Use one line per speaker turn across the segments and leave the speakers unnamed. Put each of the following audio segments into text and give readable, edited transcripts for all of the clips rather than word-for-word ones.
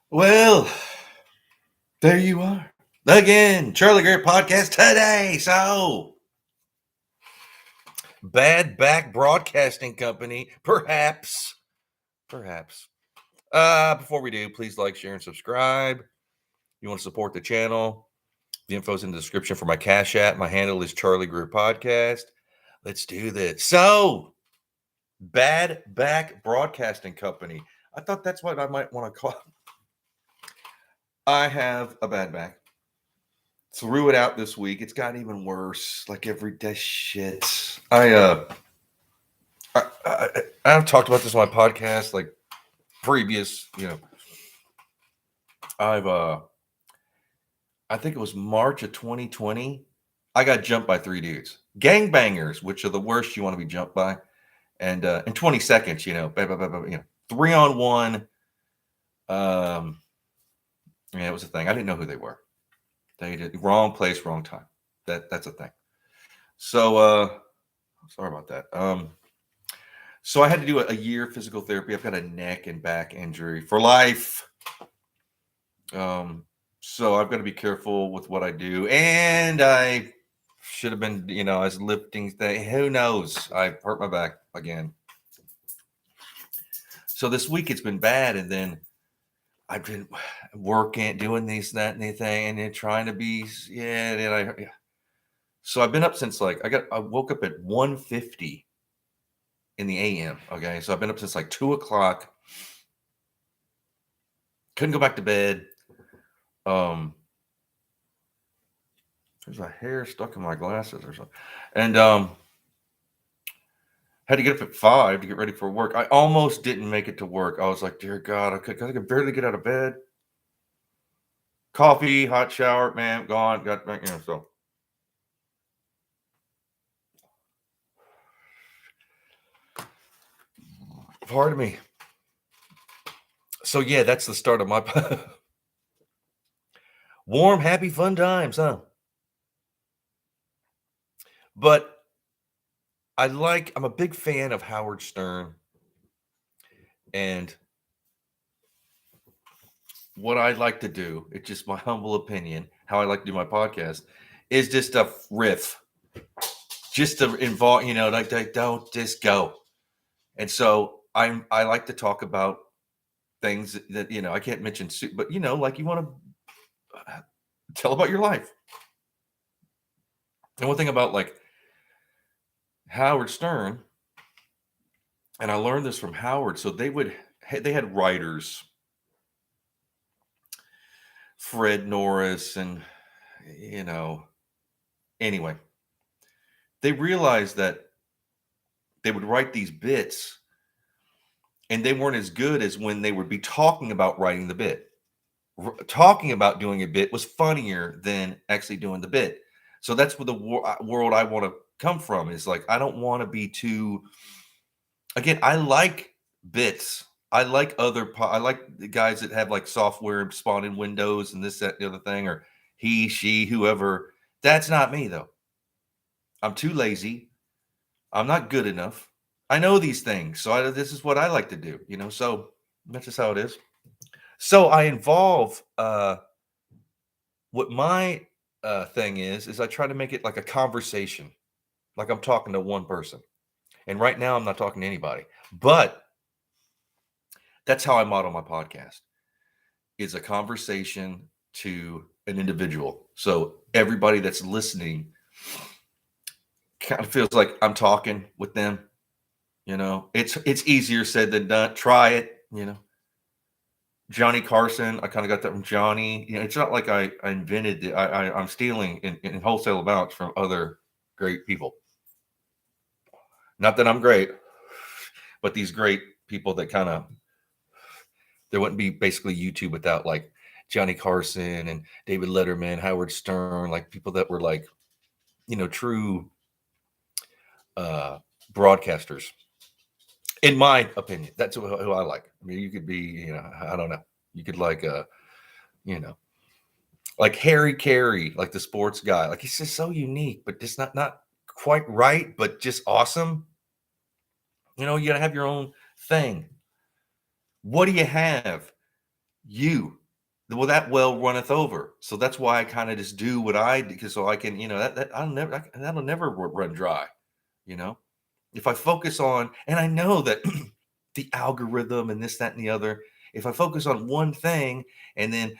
Well, there you are. Again, Charlie Greer podcast today. So, bad back broadcasting company, perhaps. Perhaps. Before we do, please like, share, and subscribe. You want to support the channel? The info's in the description for my Cash App. My handle is Charlie Greer Podcast. Let's do this. So, bad back broadcasting company. I thought that's what I might want to call it. I have a bad back. Threw it out this week. It's gotten even worse. Like everyday shit. I've talked about this on my podcast, like previous. I think it was March of 2020. I got jumped by 3 dudes, gangbangers, which are the worst you want to be jumped by. And in 20 seconds, 3-on-1. Yeah, it was a thing. I didn't know who they were. They did wrong place, wrong time. That's a thing. So sorry about that. So I had to do a year of physical therapy. I've got a neck and back injury for life. So I've got to be careful with what I do. And I should have been, I was lifting things. Who knows? I hurt my back again. So this week it's been bad. And then I've been working, doing this, that, and the thing, and then trying to be, So I've been up since I woke up at 1:50 in the AM. Okay. So I've been up since 2 o'clock. Couldn't go back to bed. There's a hair stuck in my glasses or something. And had to get up at 5 to get ready for work. I almost didn't make it to work. I was like, dear God, I could barely get out of bed. Coffee, hot shower, man, gone, got back, so. Pardon me. So yeah, that's the start of my warm, happy, fun times, huh? But I'm a big fan of Howard Stern. And what I'd like to do, it's just my humble opinion, how I like to do my podcast, is just a riff. Just to involve, don't just go. And so I like to talk about things that, I can't mention, but, you want to tell about your life. And one thing about Howard Stern, and I learned this from Howard. So they had writers, Fred Norris, and, anyway, they realized that they would write these bits and they weren't as good as when they would be talking about writing the bit. Talking about doing a bit was funnier than actually doing the bit. So that's what the world I want to come from is I don't want to be too, again, I like bits. I like I like the guys that have software spawned in Windows and this, that, the other thing, or he, she, whoever. That's not me though. I'm too lazy. I'm not good enough. I know these things. So this is what I like to do, so that's just how it is. So I involve, what my thing is I try to make it like a conversation, like I'm talking to one person. And right now I'm not talking to anybody, but that's how I model my podcast, is a conversation to an individual. So everybody that's listening kind of feels like I'm talking with them. It's easier said than done. Try it, Johnny Carson, I kind of got that from Johnny. It's not like I invented it. I'm stealing in wholesale amounts from other great people. Not that I'm great, but these great people that there wouldn't be basically YouTube without Johnny Carson and David Letterman, Howard Stern, people that were true broadcasters. In my opinion, that's who I like. I mean, you could be, I don't know. You could like Harry Carey, like the sports guy. He's just so unique, but just not quite right, but just awesome. You gotta have your own thing. What do you have you. Well, that well runneth over. So that's why I kind of just do what I do, because so I can, that'll never run dry, you know. If I focus on, and I know that the algorithm and this, that, and the other, if I focus on one thing and then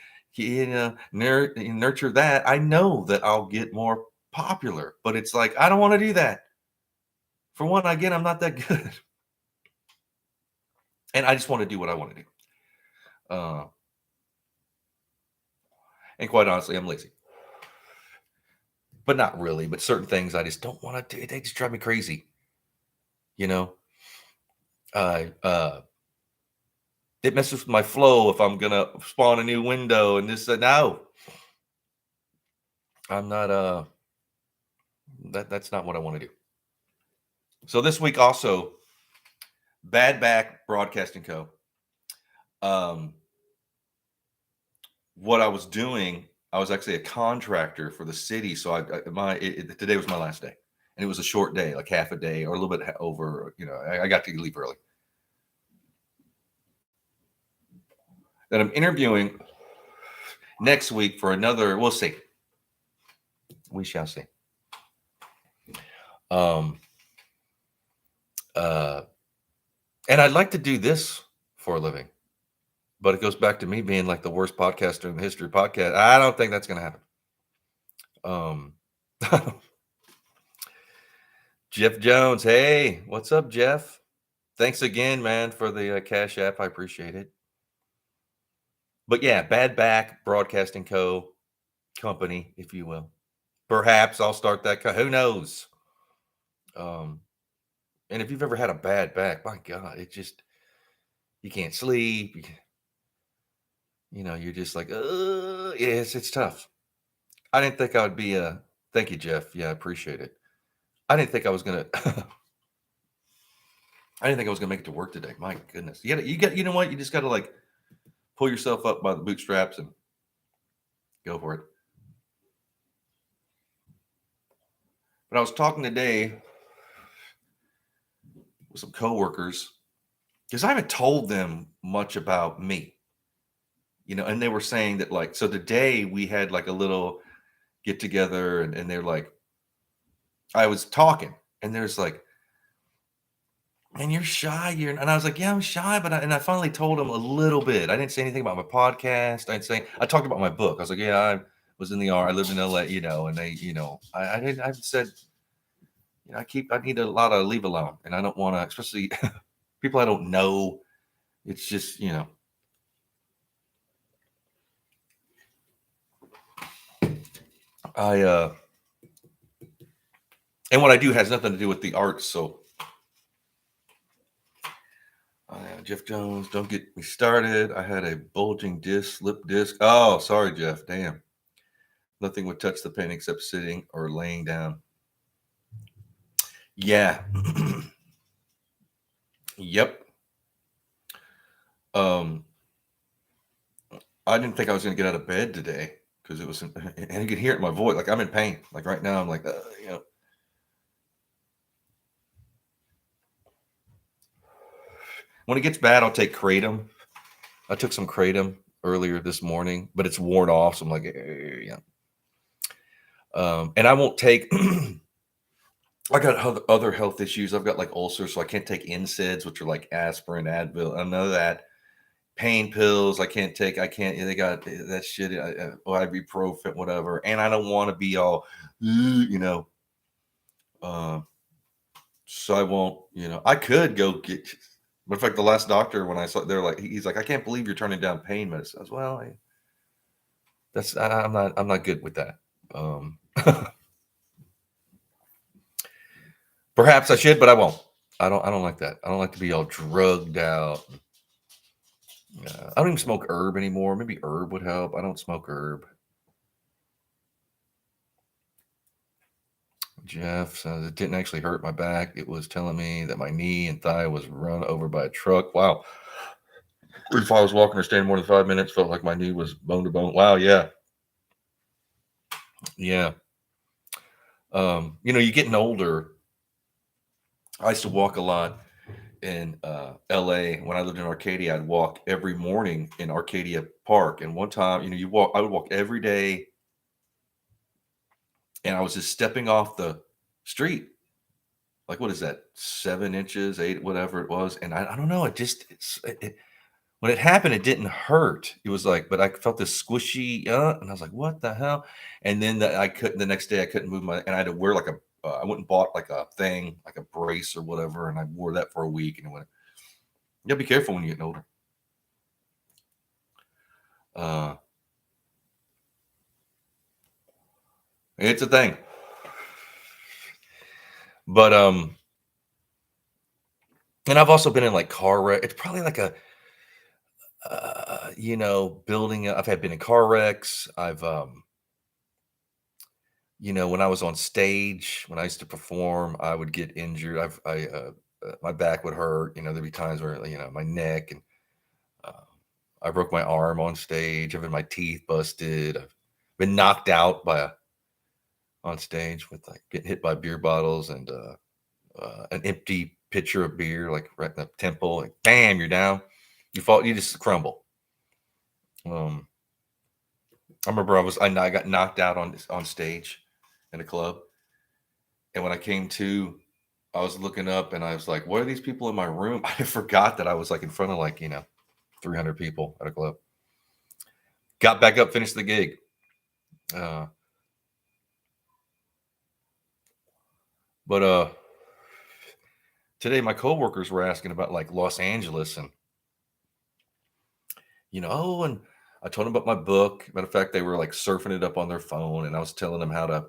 nurture that, I know that I'll get more popular. But it's like I don't want to do that. For one, again, I'm not that good, and I just want to do what I want to do. And quite honestly, I'm lazy. But not really. But certain things I just don't want to do. They just drive me crazy. You know, it messes with my flow if I'm gonna spawn a new window and this. No, I'm not. That's not what I want to do. So this week also, Bad Back Broadcasting Co. What I was doing, I was actually a contractor for the city. So today was my last day, and it was a short day, like half a day or a little bit over. I got to leave early. Then I'm interviewing next week for another. We'll see. We shall see. And I'd like to do this for a living, but it goes back to me being like the worst podcaster in the history of podcast. I don't think that's going to happen. Jeff Jones. Hey, what's up, Jeff? Thanks again, man, for the Cash App. I appreciate it. But yeah, Bad Back Broadcasting Company, if you will. Perhaps I'll start that. Who knows? And if you've ever had a bad back, my God, you can't sleep. You're just like, it's tough. I didn't think I would be thank you, Jeff. Yeah, I appreciate it. I didn't think I was gonna make it to work today. My goodness. You know what? You just gotta like pull yourself up by the bootstraps and go for it. But I was talking today with some coworkers because I haven't told them much about me. And they were saying that, like, so today we had like a little get together, and they're like, I was talking, and there's like, and you're shy. And I was like, yeah, I'm shy, but I finally told them a little bit. I didn't say anything about my podcast. I talked about my book. I was like, yeah, I was in the I lived in LA, and they, I said, I need a lot of leave alone, and I don't want to, especially people I don't know. It's just, and what I do has nothing to do with the arts. So, Jeff Jones, don't get me started. I had a bulging slip disc. Oh, sorry, Jeff. Damn. Nothing would touch the pain except sitting or laying down. Yeah. Yep. I didn't think I was going to get out of bed today because it was, and you could hear it in my voice. Like I'm in pain. Like right now, I'm like, When it gets bad, I'll take kratom. I took some kratom earlier this morning, but it's worn off. So I'm like, yeah. And I won't take. I got other health issues. I've got like ulcers, so I can't take NSAIDs, which are like aspirin, Advil. I know that. Pain pills, I can't take. They got that shit. Ibuprofen, whatever. And I don't want to be all, so I won't. I could go get. But in fact, the last doctor, when I saw, they're like, he's like, I can't believe you're turning down pain medicine. I was, well, I'm not good with that. Perhaps I should, but I won't. I don't like that. I don't like to be all drugged out. I don't even smoke herb anymore. Maybe herb would help. I don't smoke herb. Jeff says it didn't actually hurt my back. It was telling me that my knee and thigh was run over by a truck. Wow. If I was walking or standing more than 5 minutes, felt like my knee was bone to bone. Wow. Yeah. Yeah. You're getting older. I used to walk a lot, in LA. When I lived in Arcadia, I'd walk every morning in Arcadia Park. And one time, I would walk every day, and I was just stepping off the street. Like, what is that? 7 inches, eight, whatever it was. And I don't know. When it happened, it didn't hurt. It was like, but I felt this squishy, and I was like, what the hell? And then the next day I couldn't move and I had to wear like I went and bought like a thing, like a brace or whatever. And I wore that for a week, and it went, yeah, be careful when you're getting older. Uh, it's a thing. But, and I've also been in like car wreck. It's probably like building, I've been in car wrecks. When I was on stage, when I used to perform, I would get injured. My back would hurt. There'd be times where, my neck, and uh, I broke my arm on stage. I've had my teeth busted. I've been knocked out on stage with like getting hit by beer bottles and an empty pitcher of beer, like right in the temple. Like, bam, you're down. You fall. You just crumble. I remember I got knocked out on stage in a club, and when I came to, I was looking up and I was like, "What are these people in my room?" I forgot that I was like in front of 300 people at a club. Got back up, finished the gig. But today my coworkers were asking about like Los Angeles, and and I told them about my book. Matter of fact, they were like surfing it up on their phone, and I was telling them how to,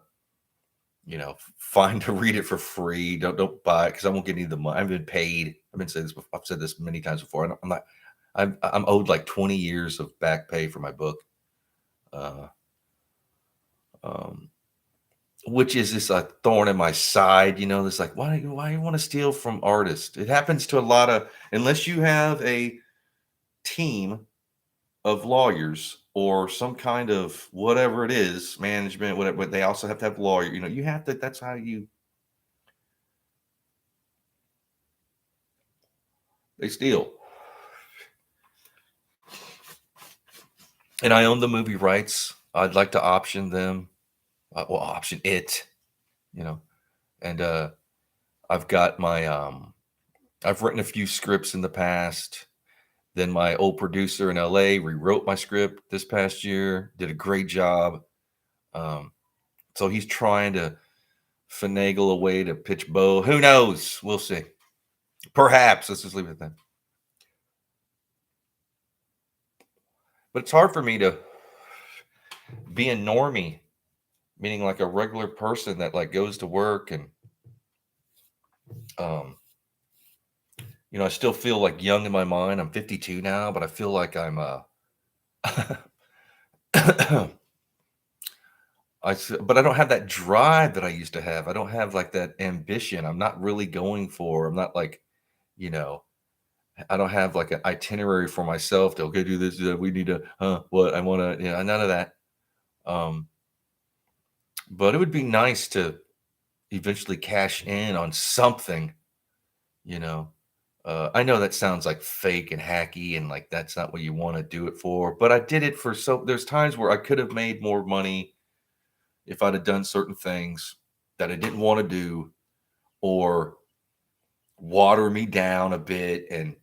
find to read it for free. Don't buy it because I won't get any of the money. I've been paid. I've said this many times before. I'm owed like 20 years of back pay for my book. Uh, um, which is this a thorn in my side, this like, why do you want to steal from artists? It happens to a lot of, unless you have a team of lawyers or some kind of whatever it is, management, whatever, but they also have to have lawyer, you have to, that's how they steal. And I own the movie rights. I'd like to option them. Option it, and I've got I've written a few scripts in the past. Then my old producer in LA rewrote my script this past year, did a great job. So he's trying to finagle a way to pitch Bo. Who knows? We'll see. Perhaps. Let's just leave it at that. But it's hard for me to be a normie, meaning like a regular person that like goes to work and I still feel like young in my mind. I'm 52 now, but I feel like I'm but I don't have that drive that I used to have. I don't have like that ambition. I'm not really going for. I'm not like, I don't have like an itinerary for myself to okay, do this. We need to, what I want to, none of that. But it would be nice to eventually cash in on something, I know that sounds like fake and hacky and like that's not what you want to do it for, but I did it for there's times where I could have made more money if I'd have done certain things that I didn't want to do or water me down a bit. And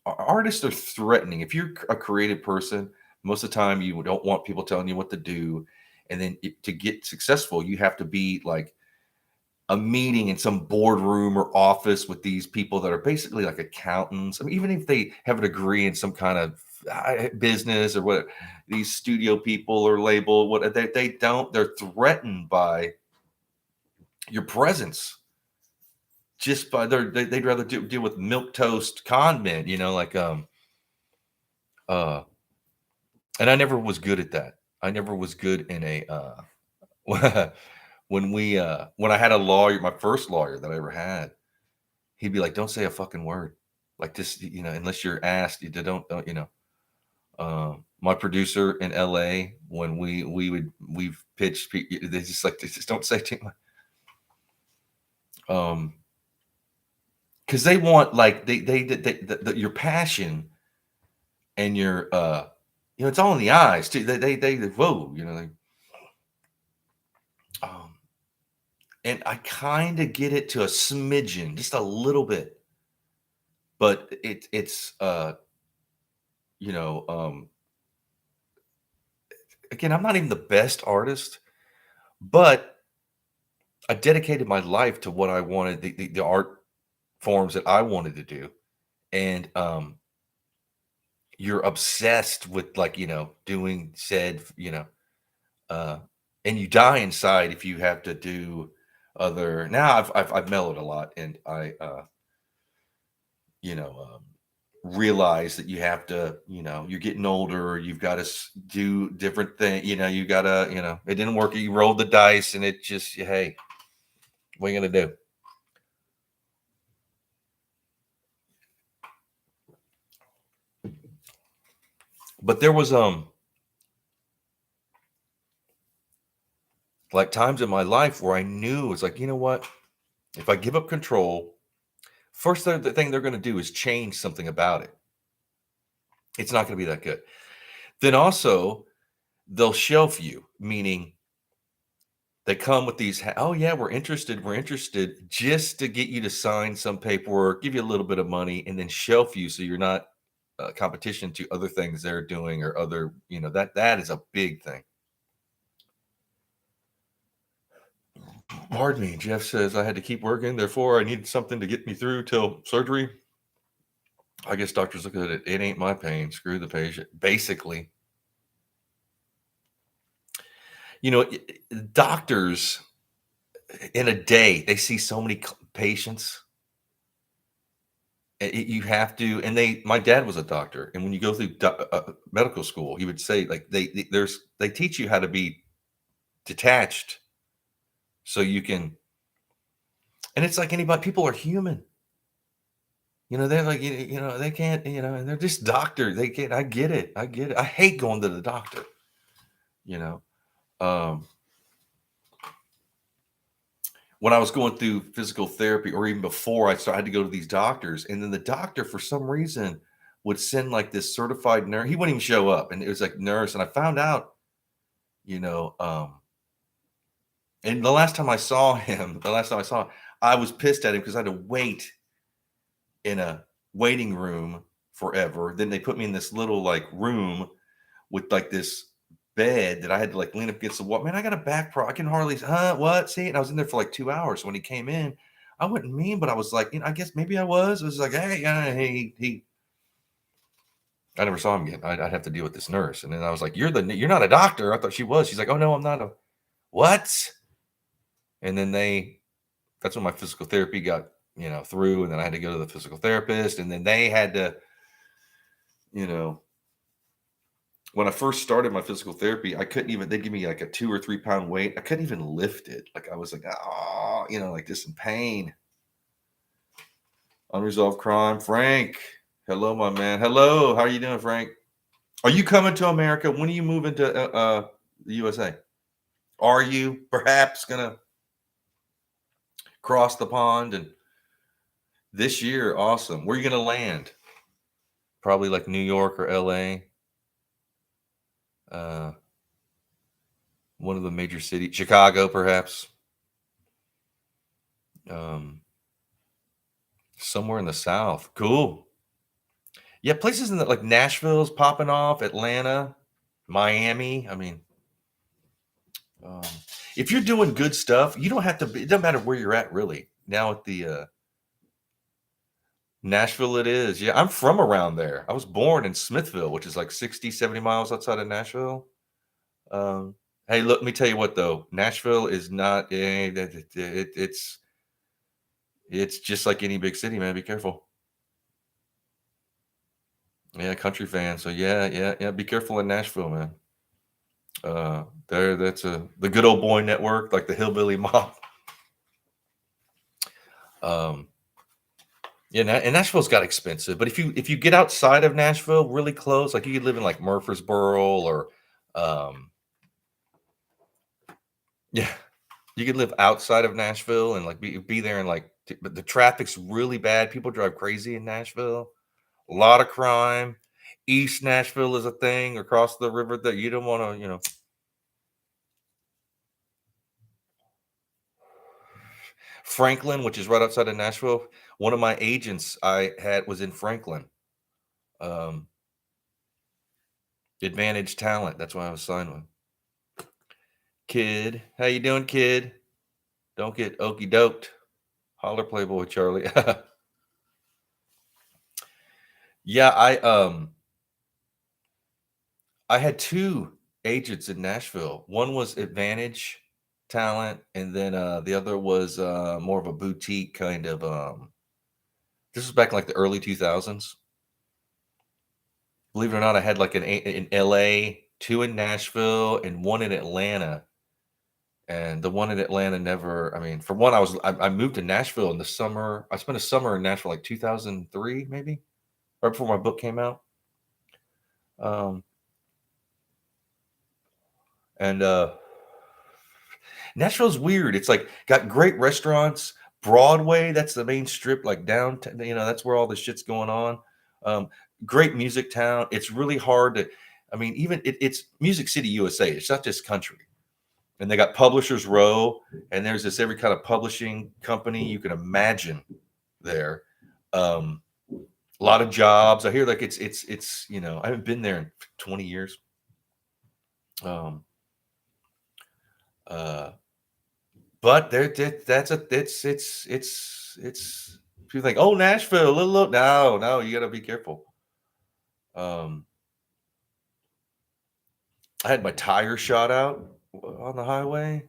artists are threatening. If you're a creative person, most of the time you don't want people telling you what to do. And then to get successful, you have to be like a meeting in some boardroom or office with these people that are basically like accountants. I mean, even if they have a degree in some kind of business or what, these studio people or label, what they don't, they're threatened by your presence. Just by they'd rather deal with milk toast con men, and I never was good at that. I never was good in a when I had a lawyer, my first lawyer that I ever had, he'd be like, "Don't say a fucking word, like this, unless you're asked. You don't, my producer in LA, when we've pitched, they just don't say too much. Because they want like your passion and your it's all in the eyes too. They whoa, um, and I kind of get it to a smidgen, just a little bit, but it's you know um again, I'm not even the best artist, but I dedicated my life to what I wanted, the art forms that I wanted to do. And you're obsessed with like, doing said, uh and you die inside if you have to do other. Now I've mellowed a lot, and I you know realize that you have to, you're getting older, you've got to do different things, you gotta, it didn't work, you rolled the dice, and it just, hey, what are you gonna do? But there was like times in my life where I knew it's like, you know what? If I give up control, first the thing they're going to do is change something about it. It's not going to be that good. Then also, they'll shelf you, meaning they come with these, oh yeah, we're interested, just to get you to sign some paperwork, give you a little bit of money, and then shelf you so you're not competition to other things they're doing, or other, that is a big thing. Pardon me. Jeff says I had to keep working, therefore I needed something to get me through till surgery. I guess doctors look at it. It ain't my pain. Screw the patient. Basically, doctors in a day, they see so many patients. You have to, and my dad was a doctor, and when you go through medical school, he would say like they teach you how to be detached, so you can. And it's like anybody. People are human. They're like, they can't, and they're just doctors. They can't. I get it. I get it. I hate going to the doctor. You know, um, when I was going through physical therapy, or even before, I had to go to these doctors, and then the doctor, for some reason, would send like this certified nurse. He wouldn't even show up, and it was like nurse. And I found out, you know, and the last time I saw him, I was pissed at him because I had to wait in a waiting room forever. Then they put me in this little like room with like this bed that I had to like lean up against the wall. Man, I got a back problem. I can hardly, what? See? And I was in there for like 2 hours. When he came in, I wasn't mean, but I was like, I guess maybe I was. It was like, hey, I never saw him again. I'd have to deal with this nurse. And then I was like, you're not a doctor. I thought she was. She's like, oh no, I'm not what? And then that's when my physical therapy got, through. And then I had to go to the physical therapist. And then they had to, when I first started my physical therapy, I couldn't even, they'd give me like a 2 or 3 pound weight. I couldn't even lift it. Like I was like, oh, like just in pain. Unresolved crime. Frank. Hello, my man. Hello. How are you doing, Frank? Are you coming to America? When are you moving to the USA? Are you perhaps going to cross the pond? And this year, awesome. Where are you going to land? Probably like New York or LA. One of the major cities, Chicago, perhaps. Somewhere in the South. Cool. Yeah, places in like Nashville's popping off, Atlanta, Miami. I mean, if you're doing good stuff, you don't have to be, it doesn't matter where you're at, really. Now at the Nashville, it is. Yeah, I'm from around there. I was born in Smithville, which is like 60, 70 miles outside of Nashville. Hey, look, let me tell you what, though. Nashville is not, it's just like any big city, man. Be careful. Yeah, country fan. So yeah. Be careful in Nashville, man. That's the Good Old Boy Network, like the hillbilly mob. Yeah, and Nashville's got expensive, but if you get outside of Nashville, really close, like you could live in like Murfreesboro or, yeah, You can live outside of Nashville and like be there and like, but the traffic's really bad. People drive crazy in Nashville. A lot of crime. East Nashville is a thing across the river that you don't want to, Franklin, which is right outside of Nashville. One of my agents I had was in Franklin. Um, Advantage Talent. That's why I was signed with. Kid, how you doing, kid? Don't get okey doked. Holler, Playboy Charlie. Yeah, I had two agents in Nashville. One was Advantage Talent, and then the other was more of a boutique kind of. This was back in like the early 2000s. Believe it or not, I had like in LA, two in Nashville, and one in Atlanta. And the one in Atlanta never. I mean, for one, I moved to Nashville in the summer. I spent a summer in Nashville like 2003, maybe right before my book came out. Um, and Nashville's weird. It's like got great restaurants. Broadway, that's the main strip, like downtown. That's where all the shit's going on. Um, Great music town. It's really hard to. I mean, even it's Music City, USA. It's not just country. And they got Publishers Row, and there's this every kind of publishing company you can imagine there. Um, a lot of jobs. I hear like it's I haven't been there in 20 years. Um, uh, But that's a it's people think, oh, Nashville, little no, you gotta be careful. Um, I had my tire shot out on the highway,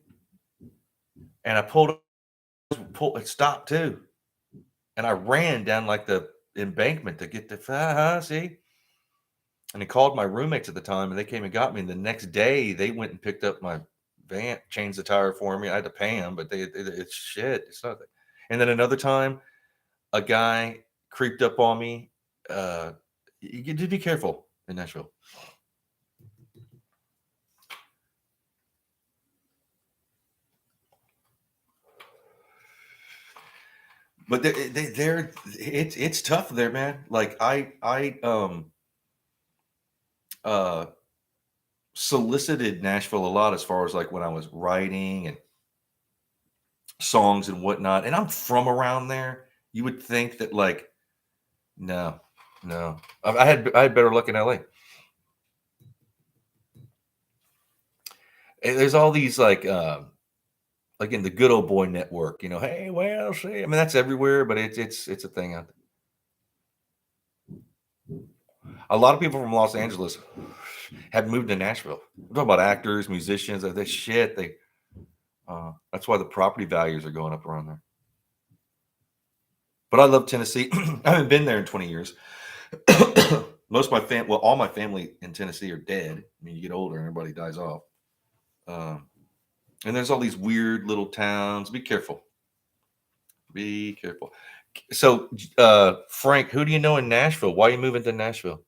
and I pulled it stopped too, and I ran down like the embankment to get the see, and I called my roommates at the time, and they came and got me. And the next day, they went and picked up my van, changed the tire for me. I had to pay them, but it's shit. It's not. And then another time, a guy creeped up on me. You just be careful in Nashville. But they're it's tough there, man. Like I uh solicited Nashville a lot as far as like when I was writing and songs and whatnot. And I'm from around there. You would think that like no, no. I had better luck in LA. And there's all these like in the good old boy network, hey, well, see, I mean that's everywhere, but it's a thing out there. A lot of people from Los Angeles have moved to Nashville. I'm talking about actors, musicians, they shit. That's why the property values are going up around there. But I love Tennessee. I haven't been there in 20 years. Most of all my family in Tennessee are dead. I mean, you get older and everybody dies off. Um, and there's all these weird little towns. Be careful. Be careful. So, Frank, who do you know in Nashville? Why are you moving to Nashville?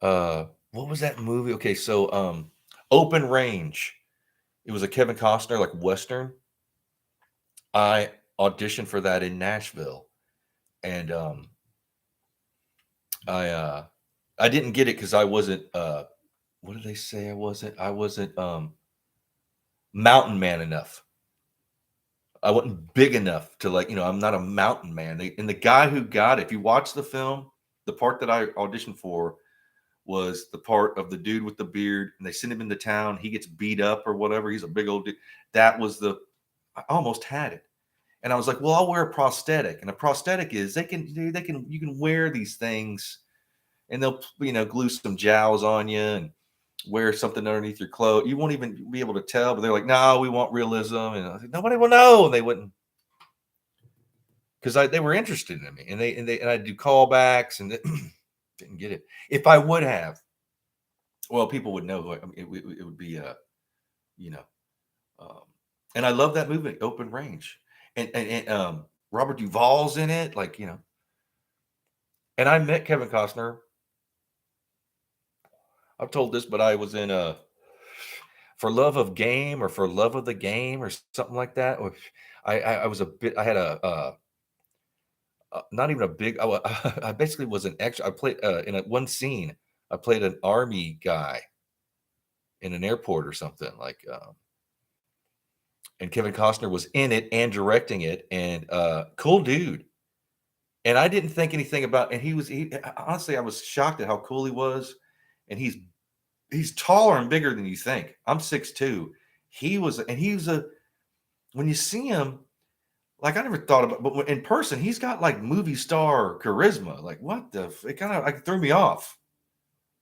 What was that movie? Okay, so Open Range. It was a Kevin Costner like Western. I auditioned for that in Nashville, and I didn't get it because I wasn't what did they say I wasn't mountain man enough. I wasn't big enough to like, I'm not a mountain man. And the guy who got it, if you watch the film, the part that I auditioned for was the part of the dude with the beard, and they send him into town. He gets beat up or whatever. He's a big old dude. That was I almost had it. And I was like, well, I'll wear a prosthetic. And a prosthetic is you can wear these things and they'll, glue some jowls on you and wear something underneath your clothes. You won't even be able to tell, but they're like, no, we want realism. And I was like, nobody will know. And they wouldn't, because they were interested in me, and I do callbacks and didn't get it. If I would have, well, people would know. I mean, it would be, you know, um, and I love that movie, Open Range, and Robert Duvall's in it, like. And I met Kevin Costner I've told this, but I was in a For Love of Game or For Love of the Game or something like that. Or I was a bit. I had not even a big. I basically was an extra. I played in one scene. I played an army guy in an airport or something like. And Kevin Costner was in it and directing it, and cool dude. And I didn't think anything about. And he honestly, I was shocked at how cool he was. And he's taller and bigger than you think. I'm 6'2". He was a when you see him, like I never thought about, but in person, he's got like movie star charisma. Like what it kind of like threw me off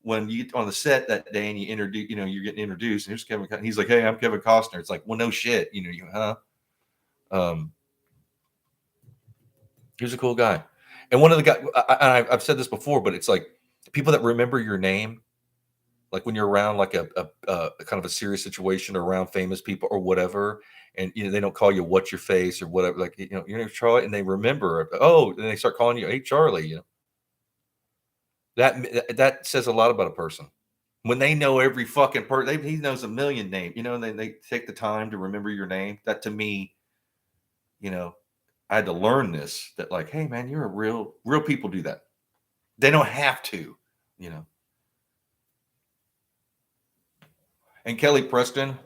when you on the set that day and you introduce, you're getting introduced, and here's Kevin. He's like, "Hey, I'm Kevin Costner." It's like, well, no shit, huh? Um, he was a cool guy, and one of the guys. I've said this before, but it's like people that remember your name, like when you're around like a kind of a serious situation or around famous people or whatever, and they don't call you what's your face or whatever, like your name's Charlie, and they remember, oh, and they start calling you, hey Charlie, that says a lot about a person when they know every fucking person. He knows a million names, and they take the time to remember your name. That to me, I had to learn this, that like, hey man, you're a real people do that. They don't have to, you know. And Kelly Preston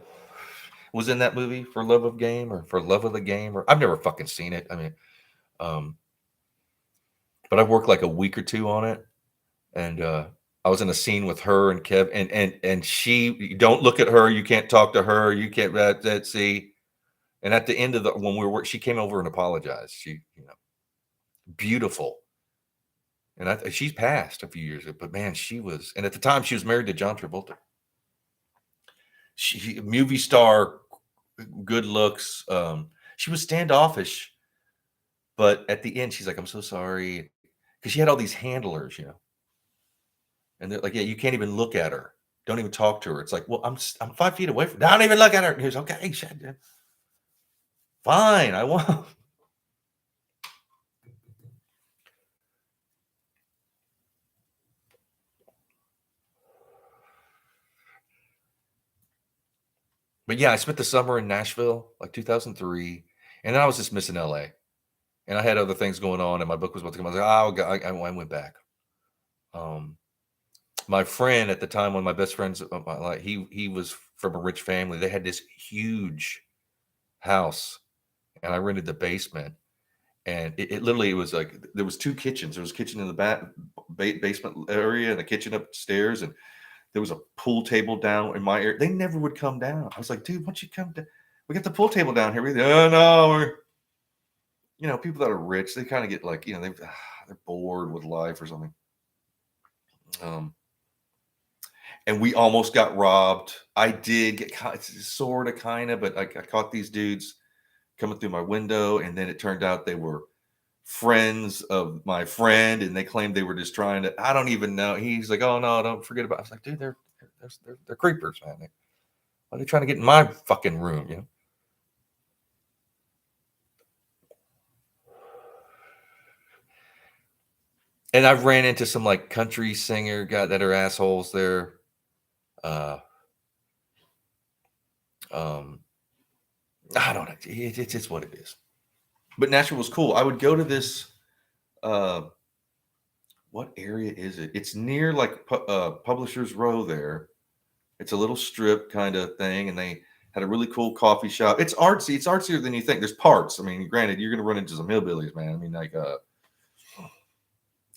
was in that movie For Love of Game or For Love of the Game, or I've never fucking seen it. I mean, um, but I worked like a week or two on it, and I was in a scene with her and Kev, and she. You don't look at her. You can't talk to her. You can't that see. And at the end of when we were, she came over and apologized. She, beautiful. And she's passed a few years ago, but man, she was. And at the time, she was married to John Travolta. She movie star, good looks. She was standoffish, but at the end, she's like, "I'm so sorry," because she had all these handlers, and they're like, "Yeah, you can't even look at her. Don't even talk to her." It's like, "Well, I'm 5 feet away from. Don't even look at her." And he was okay. Shit, fine. I won't. But yeah, I spent the summer in Nashville, like 2003, and then I was just missing LA, and I had other things going on, and my book was about to come out. I was like, oh, I went back. Um, my friend at the time, one of my best friends, like he was from a rich family. They had this huge house, and I rented the basement. And it literally, it was like there was two kitchens. There was a kitchen in the basement area and a kitchen upstairs, and there was a pool table down in my area. They never would come down. I was like, dude, why don't you come down? We got the pool table down here. Oh no, people that are rich, they kind of get like, they're bored with life or something. And we almost got robbed. I did get caught, sort of, kind of, but I caught these dudes coming through my window, and then it turned out they were friends of my friend, and they claimed they were just trying to. I don't even know. He's like, "Oh no, don't forget about." I was like, "Dude, they're creepers, man. Why are they trying to get in my fucking room?" And I've ran into some like country singer guy that are assholes there. Uh, um, I don't know. It's what it is. But Nashville was cool. I would go to this. Uh, what area is it? It's near like Publishers Row there. It's a little strip kind of thing, and they had a really cool coffee shop. It's artsy. It's artsier than you think. There's parts. I mean, granted, you're going to run into some hillbillies, man. I mean, like,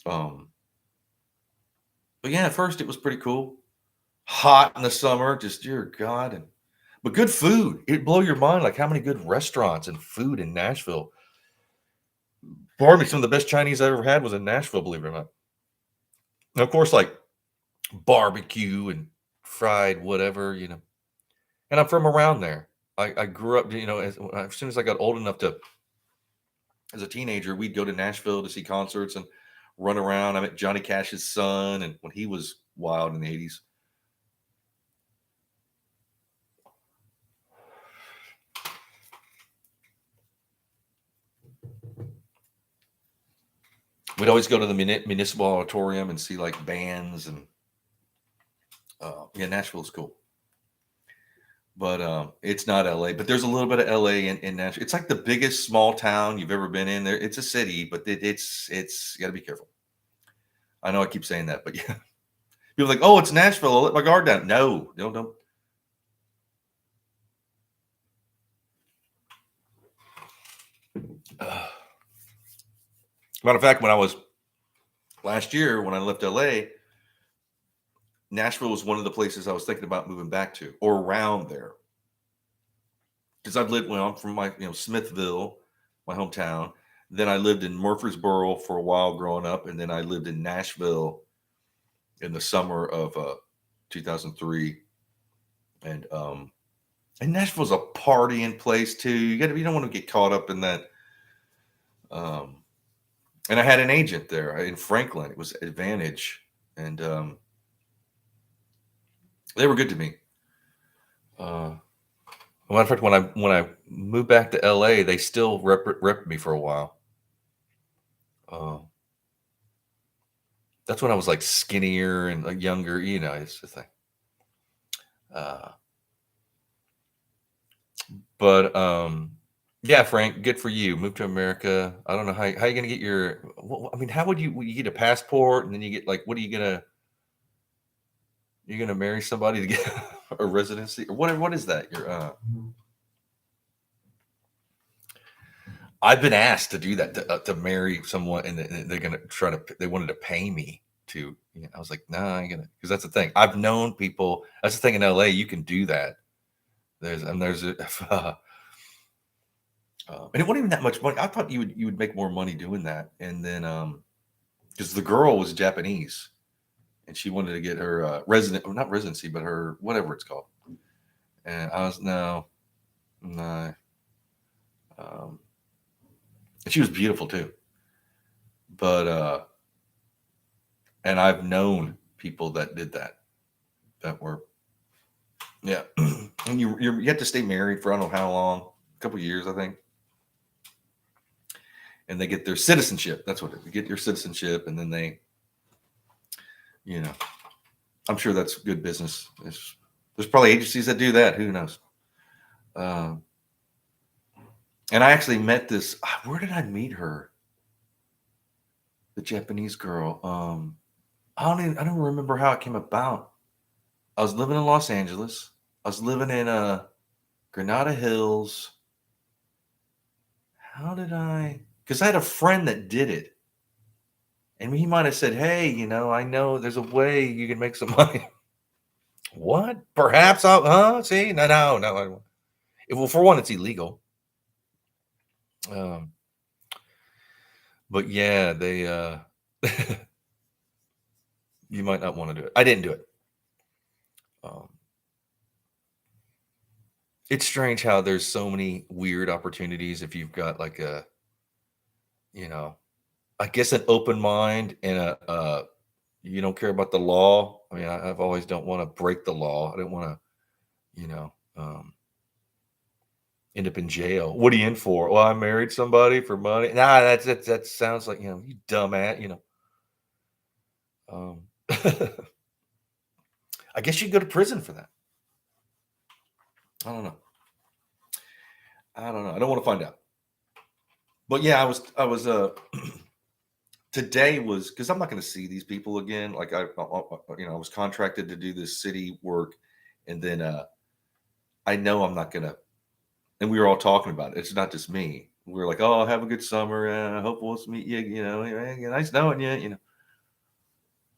um, but yeah, at first it was pretty cool. Hot in the summer, just dear God, but good food. It'd blow your mind, like how many good restaurants and food in Nashville. Pardon me, some of the best Chinese I ever had was in Nashville, believe it or not. And of course, like barbecue and fried whatever. And I'm from around there. I grew up, as soon as I got old enough to, as a teenager, we'd go to Nashville to see concerts and run around. I met Johnny Cash's son, and when he was wild in the 80s. We'd always go to the municipal auditorium and see like bands and Yeah, Nashville's cool. But it's not LA. But there's a little bit of LA in Nashville. It's like the biggest small town you've ever been in. There, it's a city, but it's you got to be careful. I know I keep saying that, but yeah, people are like, oh, it's Nashville. I'll let my guard down. No, don't. Matter of fact, when I was last year when I left LA, Nashville was one of the places I was thinking about moving back to or around there. Because I've lived, well, I'm from my, Smithville, my hometown. Then I lived in Murfreesboro for a while growing up, and then I lived in Nashville in the summer of 2003. And Nashville's a partying place too. You don't want to get caught up in that. And I had an agent there in Franklin. It was Advantage, and they were good to me. Matter of fact, when I moved back to LA, they still repped me for a while. That's when I was like skinnier and like younger, it's the thing. But yeah, Frank, good for you. Move to America. I don't know how you're gonna get your. I mean, how would you get a passport and then you get like, what are you gonna? You're gonna marry somebody to get a residency or whatever? What is that? I've been asked to do that to marry someone, and they're gonna they wanted to pay me to. I was like, no, I ain't gonna, because that's the thing. I've known people. That's the thing in LA. You can do that. There's and it wasn't even that much money. I thought you would make more money doing that, and then because the girl was Japanese, and she wanted to get her not residency, but her whatever it's called, and I was no. And she was beautiful too. But and I've known people that did that were, yeah. And you have to stay married for I don't know how long, a couple of years, I think. And they get their citizenship. That's what you get, your citizenship, and then they, I'm sure that's good business. There's probably agencies that do that. Who knows? And I actually met this. Where did I meet her? The Japanese girl. I don't remember how it came about. I was living in Los Angeles. I was living in Granada Hills. How did I? Because I had a friend that did it, and he might have said, "Hey, I know there's a way you can make some money." What? Perhaps I'll. See, no. Well, for one, it's illegal. But yeah, they you might not want to do it. I didn't do it. It's strange how there's so many weird opportunities if you've got like a, I guess an open mind and you don't care about the law. I mean, I've always don't want to break the law. I don't want to, end up in jail. What are you in for? Well, I married somebody for money. Nah, that sounds like, you dumbass, I guess you go to prison for that. I don't know. I don't want to find out. But yeah, I was today was because I'm not going to see these people again. Like I was contracted to do this city work, and then I know I'm not gonna. And we were all talking about it. It's not just me. We were like, "Oh, have a good summer. I hope we'll meet you. Nice knowing you.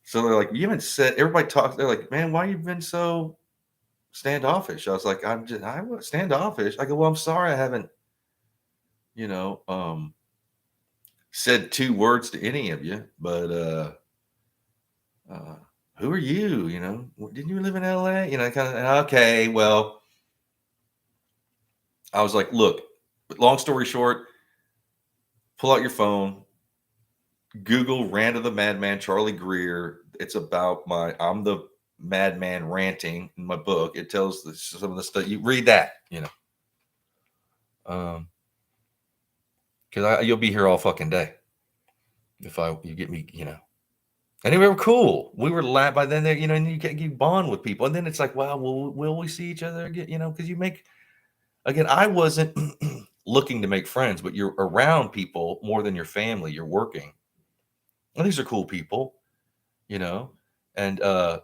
So they're like, "You haven't said." Everybody talks. They're like, "Man, why you been so standoffish?" I was like, I was standoffish." I go, "Well, I'm sorry, I haven't, said 2 words to any of you, but who are you? Didn't you live in LA? Kind of, okay, well, I was like, look, long story short, pull out your phone, Google Rant of the Madman, Charlie Greer. It's about I'm the madman ranting in my book. It tells some of the stuff. You read that, because you'll be here all fucking day if you get me, And they were cool. We were by then there, and you bond with people. And then it's like, wow, will we see each other again? Because you make again, I wasn't looking to make friends, but you're around people more than your family. You're working. And these are cool people, you know. And I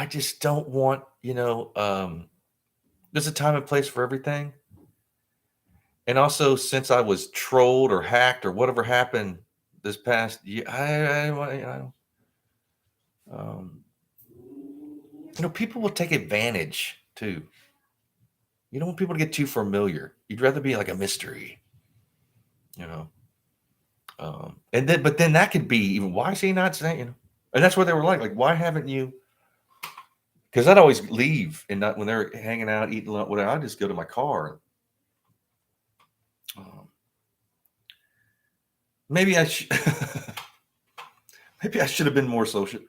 just don't want, there's a time and place for everything. And also, since I was trolled or hacked or whatever happened this past year, um, people will take advantage too. You don't want people to get too familiar. You'd rather be like a mystery, you know. But then that could be even why is he not saying, and that's what they were like, why haven't you? Because I'd always leave and not when they're hanging out, eating lunch, whatever. I just go to my car. Um, maybe I should, maybe I should have been more social,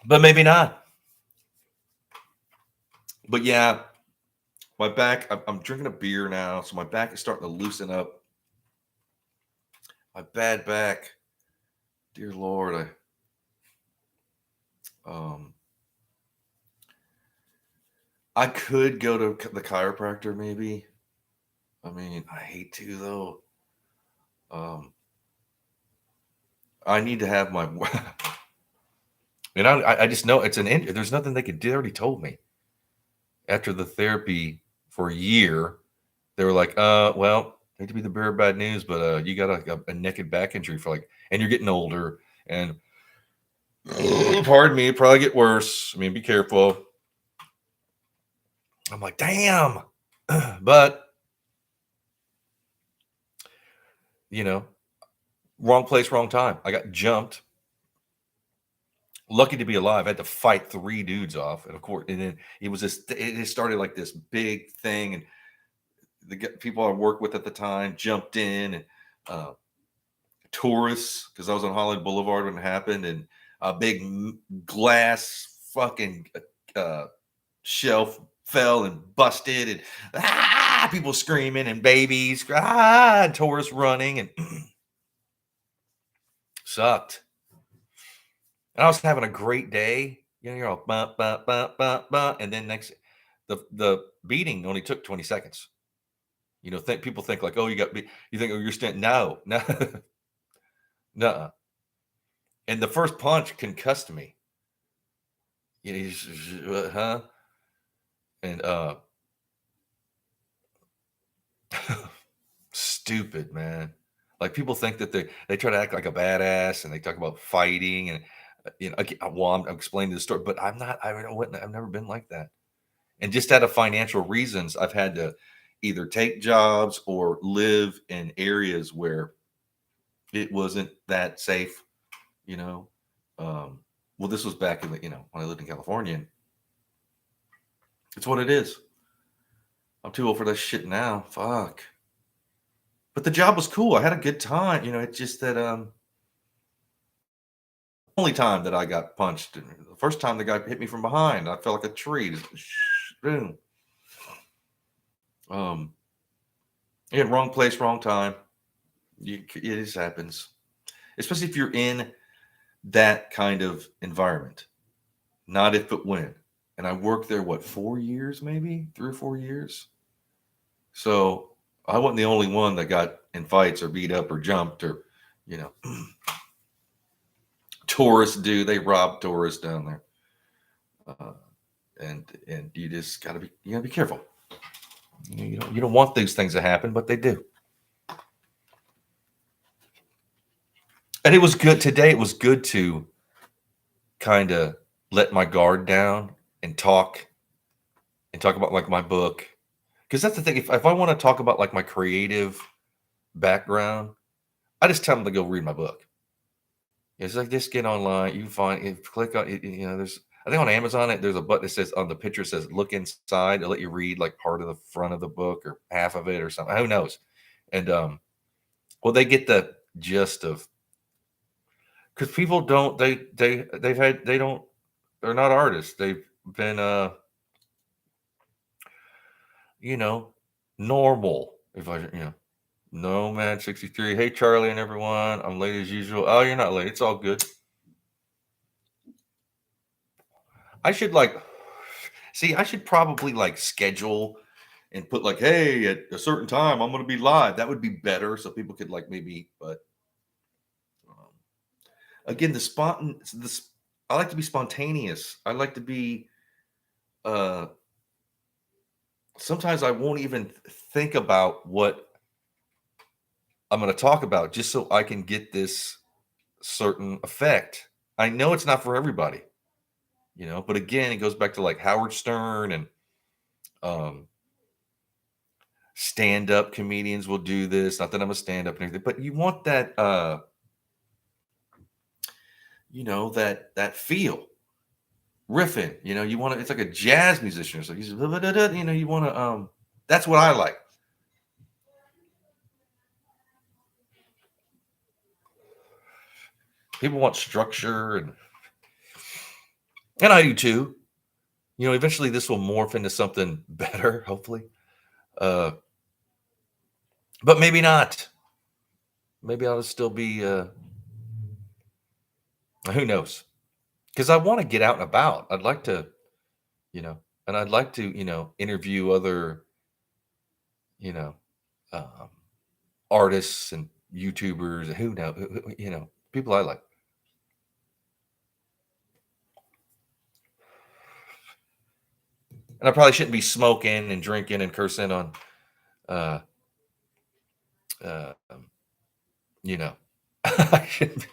but maybe not. But yeah, my back. I'm drinking a beer now, so my back is starting to loosen up. My bad back, dear Lord. I could go to the chiropractor, maybe. I mean, I hate to though. Um, I need to have my, and I just know it's an injury. There's nothing they could do. They already told me after the therapy for a year. They were like, well, hate to be the bearer of bad news, but you got a naked back injury for and you're getting older, and pardon me, it probably get worse. I mean, be careful. I'm like, damn, but wrong place, wrong time. I got jumped. Lucky to be alive. I had to fight 3 dudes off, and of course, and then it was this. It started like this big thing, and the people I worked with at the time jumped in, and uh, tourists, because I was on Hollywood Boulevard when it happened, and a big glass fucking shelf fell and busted, and people screaming and babies, and tourists running, and sucked. And I was having a great day. You're all bah, bah, bah, bah, bah, and then the beating only took 20 seconds. People think like, oh, you think, oh, you're standing. No, no, no. And the first punch concussed me. Huh? And stupid, man. Like people think that they try to act like a badass and they talk about fighting and well, I'm explaining the story, but I'm not. I've never been like that. And just out of financial reasons, I've had to either take jobs or live in areas where it wasn't that safe. You know, well, this was back in when I lived in California. And it's what it is. I'm too old for that shit now. Fuck. But the job was cool. I had a good time. It's just that only time that I got punched. The first time the guy hit me from behind, I felt like a tree. Just boom. Um, yeah, wrong place, wrong time. It just happens, especially if you're in that kind of environment. Not if, but when. And I worked there, what, 4 years, maybe 3 or 4 years. So I wasn't the only one that got in fights or beat up or jumped or, you know, tourists do. They rob tourists down there. And you just gotta be careful. You don't want these things to happen, but they do. And it was good today. It was good to kind of let my guard down and talk about like my book. Because that's the thing. If I want to talk about like my creative background, I just tell them to go read my book. It's like just get online. You find it, click on it. There's I think on Amazon there's a button that says on the picture says look inside to let you read like part of the front of the book or half of it or something. Who knows? And well, they get the gist of because people don't they've had they don't they're not artists. They've been you know, normal. If I, Nomad 63. Hey, Charlie and everyone. I'm late as usual. Oh, you're not late. It's all good. I should see, I should probably schedule and put hey, at a certain time, I'm going to be live. That would be better. So people could maybe, but um, again, I like to be spontaneous. I like to be, uh, sometimes I won't even think about what I'm going to talk about just so I can get this certain effect. I know it's not for everybody, but again, it goes back to Howard Stern and um, stand-up comedians will do this. Not that I'm a stand-up and everything, but you want that, that feel riffing. You want to. It's like a jazz musician or something. You want to. That's what I like. People want structure, and I do too. Eventually this will morph into something better, hopefully. Uh, but maybe not. Maybe I'll still be. Who knows? Because I want to get out and about. I'd like to, and I'd like to, interview other, you know, um, artists and YouTubers. Who know, people I like. And I probably shouldn't be smoking and drinking and cursing on, uh, um, you know, I shouldn't.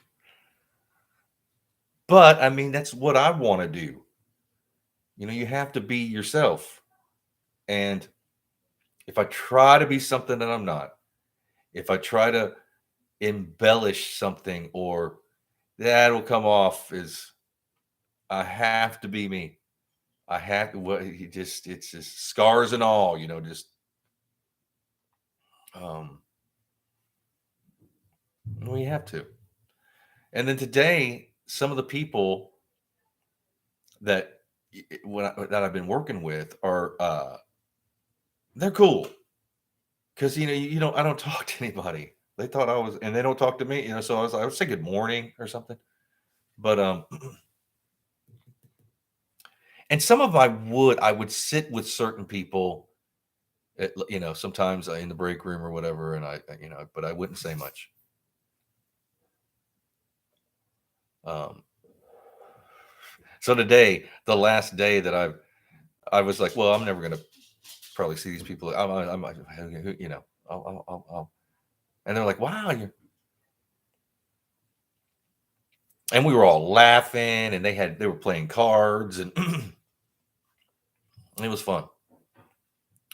But I mean, that's what I want to do. You have to be yourself. And if I try to be something that I'm not, if I try to embellish something, or that'll come off as I have to be me. I have to. What he just it's just scars and all. Just um, we have to. And then today, some of the people that that I've been working with are they're cool because you don't I don't talk to anybody. They thought I was, and they don't talk to me. So I would say good morning or something. But and some of I would sit with certain people, sometimes in the break room or whatever, and but I wouldn't say much. Um, so today, the last day that I was like, well, I'm never gonna probably see these people. I'll, and they're like, wow, and we were all laughing, and they were playing cards, and it was fun.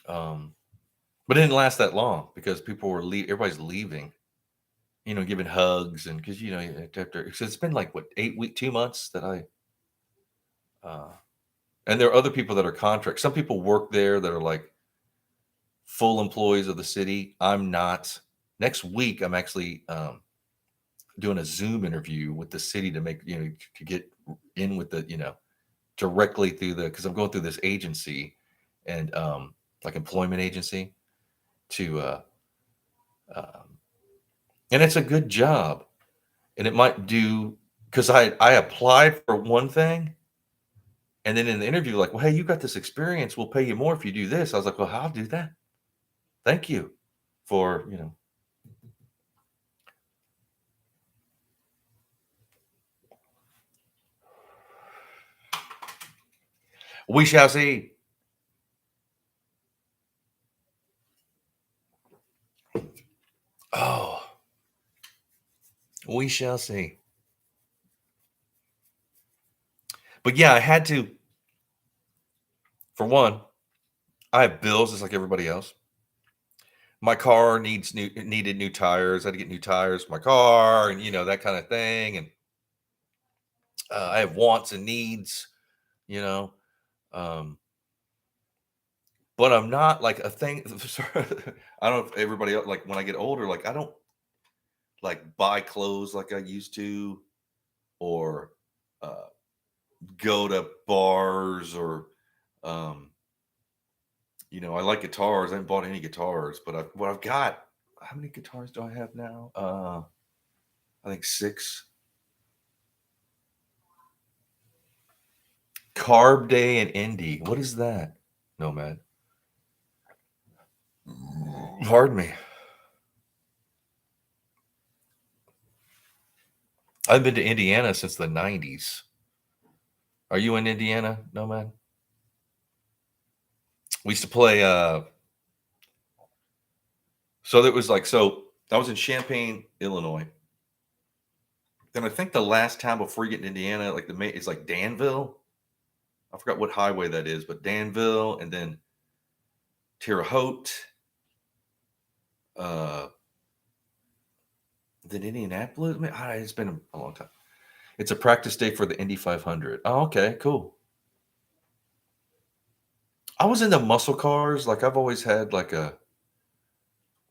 Um, but it didn't last that long because everybody's leaving, giving hugs, and because after, so it's been what, 8 weeks, 2 months that uh, and there are other people that are contract. Some people work there that are full employees of the city. I'm not. Next week, I'm actually doing a Zoom interview with the city to make to get in with the directly through because I'm going through this agency and employment agency to um, and it's a good job, and it might do because I applied for one thing, and then in the interview well, hey, you got this experience, we'll pay you more if you do this. I was like, well, I'll do that. Thank you for we shall see. Oh, we shall see. But yeah, I had to. For one, I have bills just like everybody else. My car needed new tires. I had to get new tires for my car, and that kind of thing. And I have wants and needs, you know. Um, but I'm not like a thing. I don't know if everybody else, when I get older, I don't buy clothes like I used to, or uh, go to bars, or um, I like guitars. I haven't bought any guitars, but what I've got. How many guitars do I have now? I think 6. Carb Day and Indie. What is that? Nomad. Pardon me. I've been to Indiana since the 90s. Are you in Indiana, Nomad? We used to play so there was like so I was in Champaign, Illinois. Then I think the last town before you get to Indiana, like the main is like Danville. I forgot what highway that is, but Danville and then Terre Haute, uh, then Indianapolis. Man, it's been a long time. It's a practice day for the Indy 500. Oh, okay, cool. I was into muscle cars. Like I've always had like a,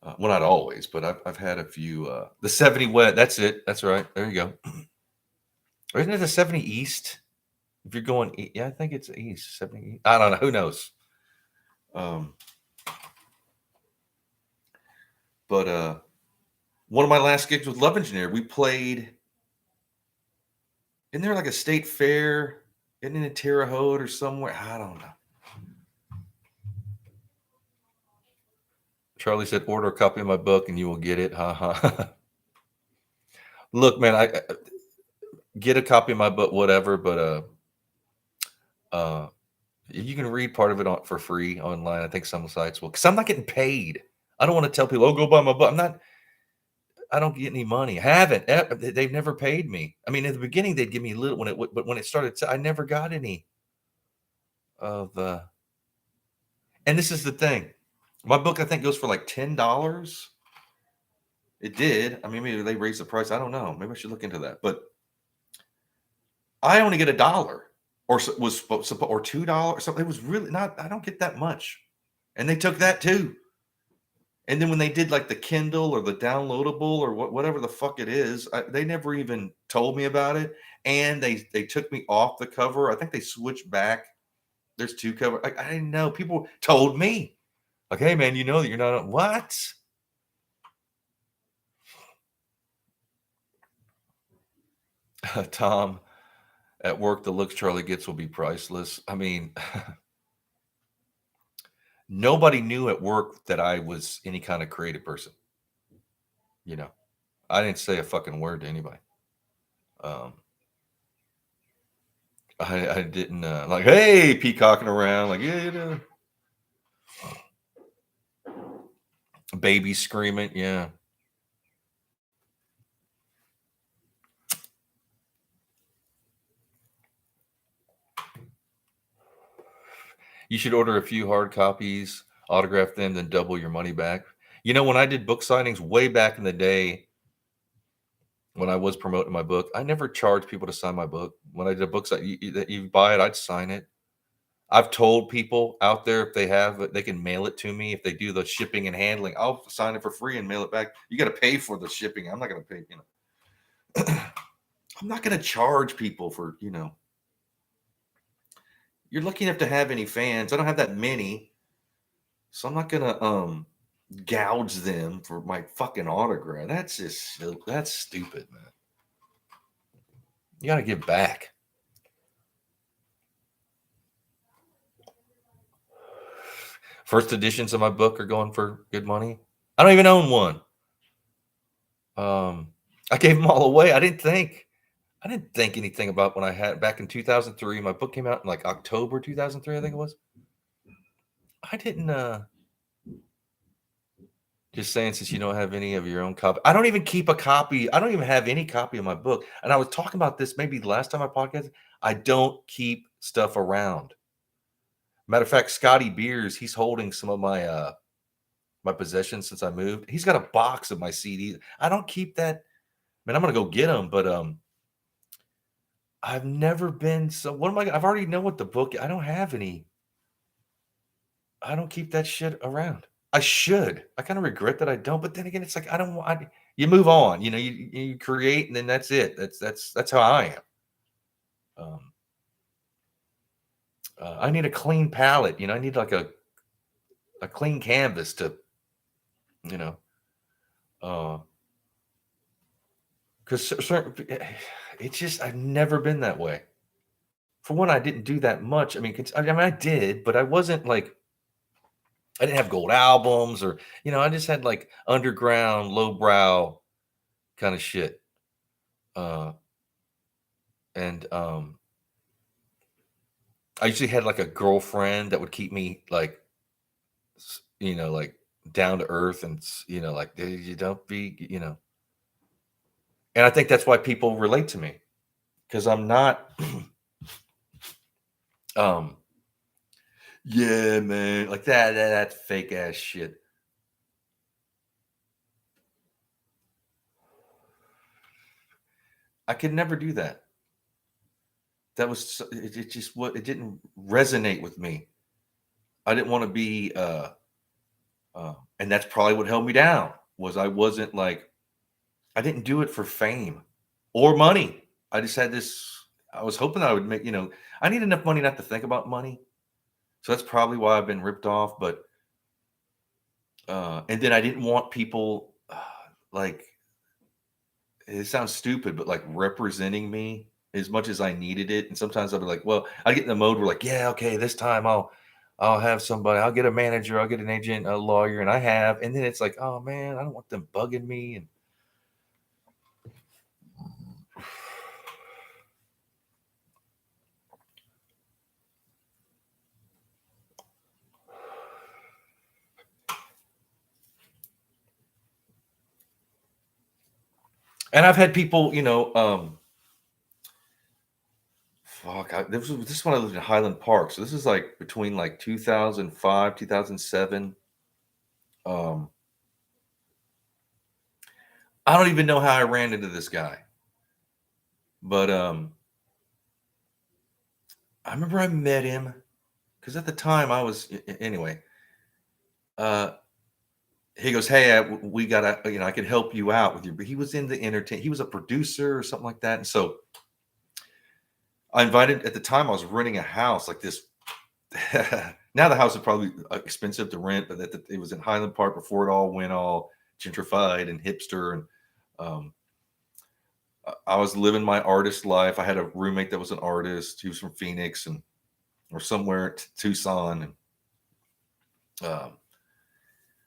well, not always, but I've had a few. The 70 West. That's it. That's right. There you go. Or isn't it the 70 East? If you're going, yeah, I think it's East 70. East. I don't know. Who knows? Um, but one of my last gigs with Love Engineer, we played. Isn't there like a state fair? Isn't it in Terre Haute or somewhere? I don't know. Charlie said, "Order a copy of my book and you will get it." Ha ha. Look, man, I get a copy of my book, whatever. But you can read part of it for free online. I think some sites will, because I'm not getting paid. I don't want to tell people, "Oh, go buy my book." I'm not. I don't get any money. I haven't. They've never paid me. I mean, in the beginning, they'd give me a little but when it started, I never got any of. And this is the thing. My book, I think, goes for like $10. It did. I mean, maybe they raised the price. I don't know. Maybe I should look into that. But I only get $1 or or $2. So it was really not. I don't get that much, and they took that too. And then when they did like the Kindle or the downloadable or whatever the fuck it is, they never even told me about it. And they took me off the cover. I think they switched back. There's 2 covers. I didn't know. People told me, like, "Hey, man, you know that you're not on what?" Tom, at work, the looks Charlie gets will be priceless. I mean, nobody knew at work that I was any kind of creative person. You know, I didn't say a fucking word to anybody. Um, I didn't like, hey, peacocking around, like, yeah, baby screaming, yeah. You should order a few hard copies, autograph them, then double your money back. When I did book signings way back in the day, when I was promoting my book, I never charged people to sign my book. When I did a book sign, that you buy it, I'd sign it. I've told people out there if they have it, they can mail it to me. If they do the shipping and handling, I'll sign it for free and mail it back. You got to pay for the shipping. I'm not going to pay. I'm not going to charge people for. You're lucky enough to have any fans. I don't have that many, so I'm not going to gouge them for my fucking autograph. That's stupid, man. You got to give back. First editions of my book are going for good money. I don't even own one. I gave them all away. I didn't think anything about when I had back in 2003. My book came out in like October 2003, I think it was. I didn't just saying, since you don't have any of your own copy. I don't even keep a copy. I don't even have any copy of my book. And I was talking about this maybe last time I podcast. I don't keep stuff around. Matter of fact, Scotty Beers, he's holding some of my possessions since I moved. He's got a box of my CDs. I don't keep that. Man, I'm gonna go get them, but I've never been so. What am I? I've already know what the book. I don't have any. I don't keep that shit around. I should. I kind of regret that I don't. But then again, it's like I don't want. You move on. You create, and then that's it. That's how I am. I need a clean palette. I need like a a clean canvas to, you know, uh, because certain, it's just I've never been that way. For one, I didn't do that much. I mean, I mean, I did, but I wasn't like I didn't have gold albums or I just had like underground, lowbrow kind of shit. Uh, and I usually had like a girlfriend that would keep me like like down to earth and like "Dude, you don't be and I think that's why people relate to me because I'm not um yeah man like that fake ass shit. I could never do that. That was it just what it didn't resonate with me. I didn't want to be and that's probably what held me down was I wasn't like I didn't do it for fame or money. I just had this I was hoping I would make, I need enough money not to think about money. So that's probably why I've been ripped off, but and then I didn't want people like it sounds stupid, but like representing me as much as I needed it. And sometimes I'll be like, well, I get in the mode where like, yeah, okay, this time I'll have somebody, I'll get a manager, I'll get an agent, a lawyer, and I have, and then it's like, oh man, I don't want them bugging me and I've had people, fuck, this is when I lived in Highland Park. So this is like between like 2005, 2007. Um, I don't even know how I ran into this guy, but I remember I met him because at the time I was anyway. Uh, he goes, "Hey, we gotta, I can help you out with your." But he was in the entertain. He was a producer or something like that, and so I invited. At the time, I was renting a house like this. Now the house is probably expensive to rent, but it was in Highland Park before it all went all gentrified and hipster. And um, I was living my artist life. I had a roommate that was an artist. He was from Phoenix and or somewhere Tucson, and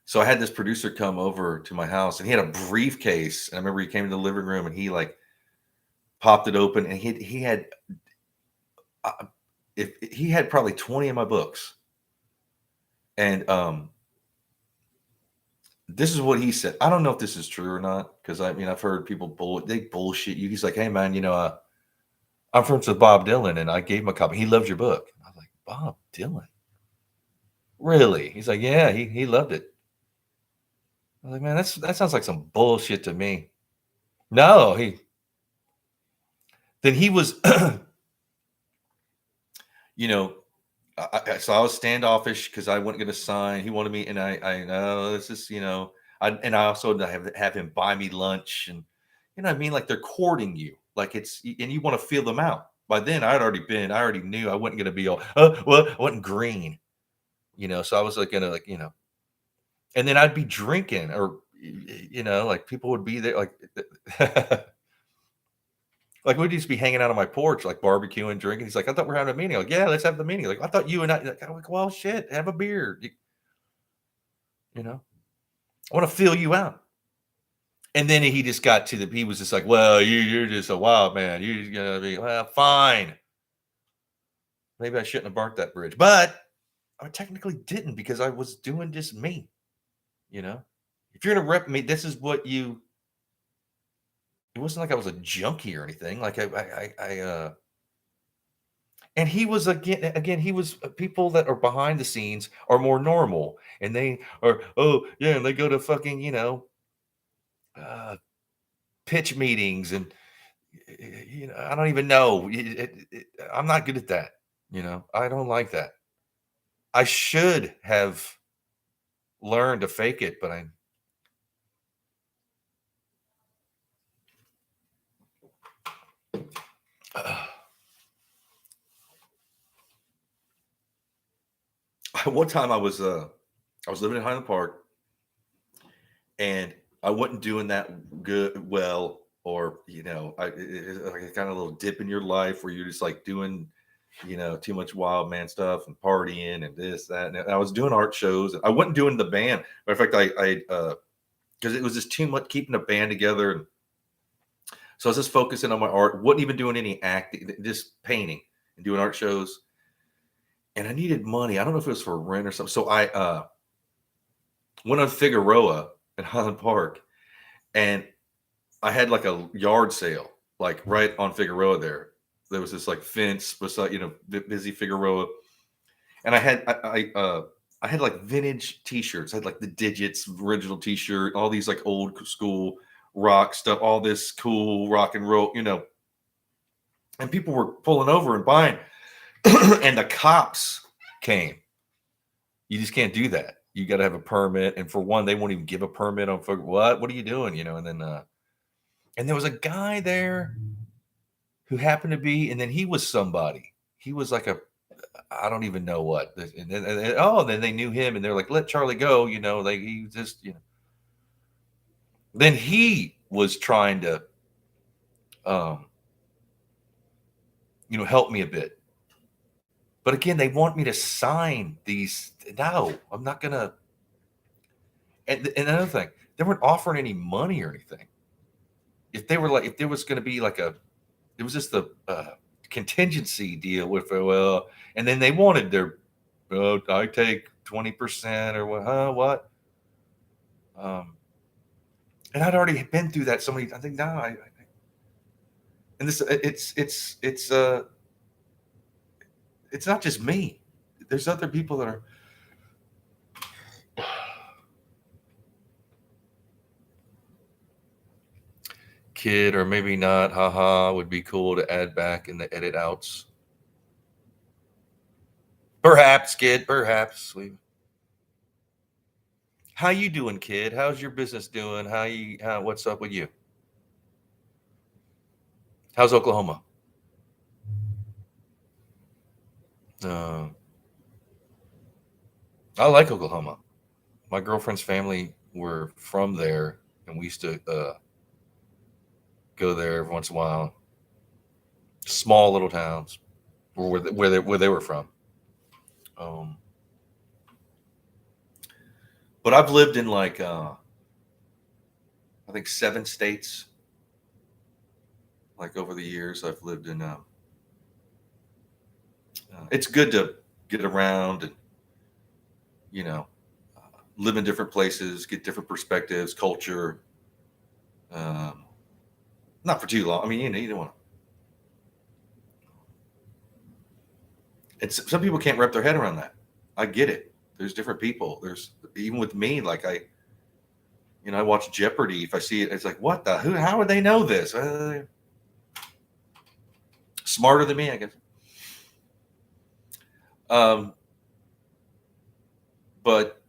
so I had this producer come over to my house, and he had a briefcase. And I remember he came to the living room, and he like popped it open, and he had uh, if he had probably 20 of my books, and this is what he said. I don't know if this is true or not because I mean I've heard people they bullshit you. He's like, "Hey man, I'm friends with Bob Dylan, and I gave him a copy. He loved your book." I was like, "Bob Dylan, really?" He's like, "Yeah, he loved it." I was like, "Man, that sounds like some bullshit to me." No, he was, you know, so I was standoffish because I wasn't going to sign. He wanted me, and I know this is, and I also have him buy me lunch, and what I mean, like they're courting you, like and you want to feel them out. By then, I already knew I wasn't going to be all, well, I wasn't green, so I was like gonna like, and then I'd be drinking, or like people would be there, like. Like, we'd just be hanging out on my porch, like, barbecuing, drinking. He's like, "I thought we were having a meeting." Like, "Yeah, let's have the meeting." Like, "I thought you and I," like, I'm like, "Well, shit, have a beer." You know? I wanna feel you out. And then he was just like, "Well, you're just a wild man. You're just gonna be well, fine. Maybe I shouldn't have burnt that bridge." But I technically didn't because I was doing just me, you know? If you're gonna rep me, this is what you it wasn't like I was a junkie or anything. Like, and he was again, he was people that are behind the scenes are more normal, and they are, oh yeah, and they go to fucking, uh, pitch meetings, and I don't even know. I'm not good at that. I don't like that. I should have learned to fake it, but uh, one time I was I was living in Highland Park, and I wasn't doing that well, or like kind of a little dip in your life where you're just like doing, too much wild man stuff and partying and this, that, and I was doing art shows. I wasn't doing the band. Matter of fact, because it was just too much keeping a band together, and so I was just focusing on my art. wasn't even doing any acting, just painting and doing art shows. And I needed money. I don't know if it was for rent or something. So I went on Figueroa in Highland Park, and I had like a yard sale, like right on Figueroa there. There was this like fence beside, busy Figueroa. And I had like vintage t-shirts. I had like the Digits original t-shirt, all these like old school rock stuff, all this cool rock and roll, and people were pulling over and buying. And the cops came. You just can't do that. You got to have a permit. And for one, they won't even give a permit on what are you doing? And then, and there was a guy there who happened to be, and then he was somebody. He was like I don't even know what. And then they knew him, and they're like, let Charlie go. Like he just, Then he was trying to, help me a bit. But again, they want me to sign these. No, I'm not going to. And another thing, they weren't offering any money or anything. If there was going to be like it was just the contingency deal with, and then they wanted their, I take 20% or what? And I'd already been through that so many. I think now and this it's not just me. There's other people that are. Kid, or maybe not. Haha, would be cool to add back in the edit outs. Perhaps, kid. Perhaps. How you doing, kid? How's your business doing? What's up with you? How's Oklahoma? I like Oklahoma. My girlfriend's family were from there, and we used to go there every once in a while. Small little towns, where they were from. But I've lived in like I think 7 states. Like over the years, I've lived in. It's good to get around and live in different places, get different perspectives, culture. Not for too long. I mean, you don't want to. It's some people can't wrap their head around that. I get it. There's different people. There's even with me, like I watch Jeopardy. If I see it, it's like, what the who? How would they know this? Smarter than me, I guess. But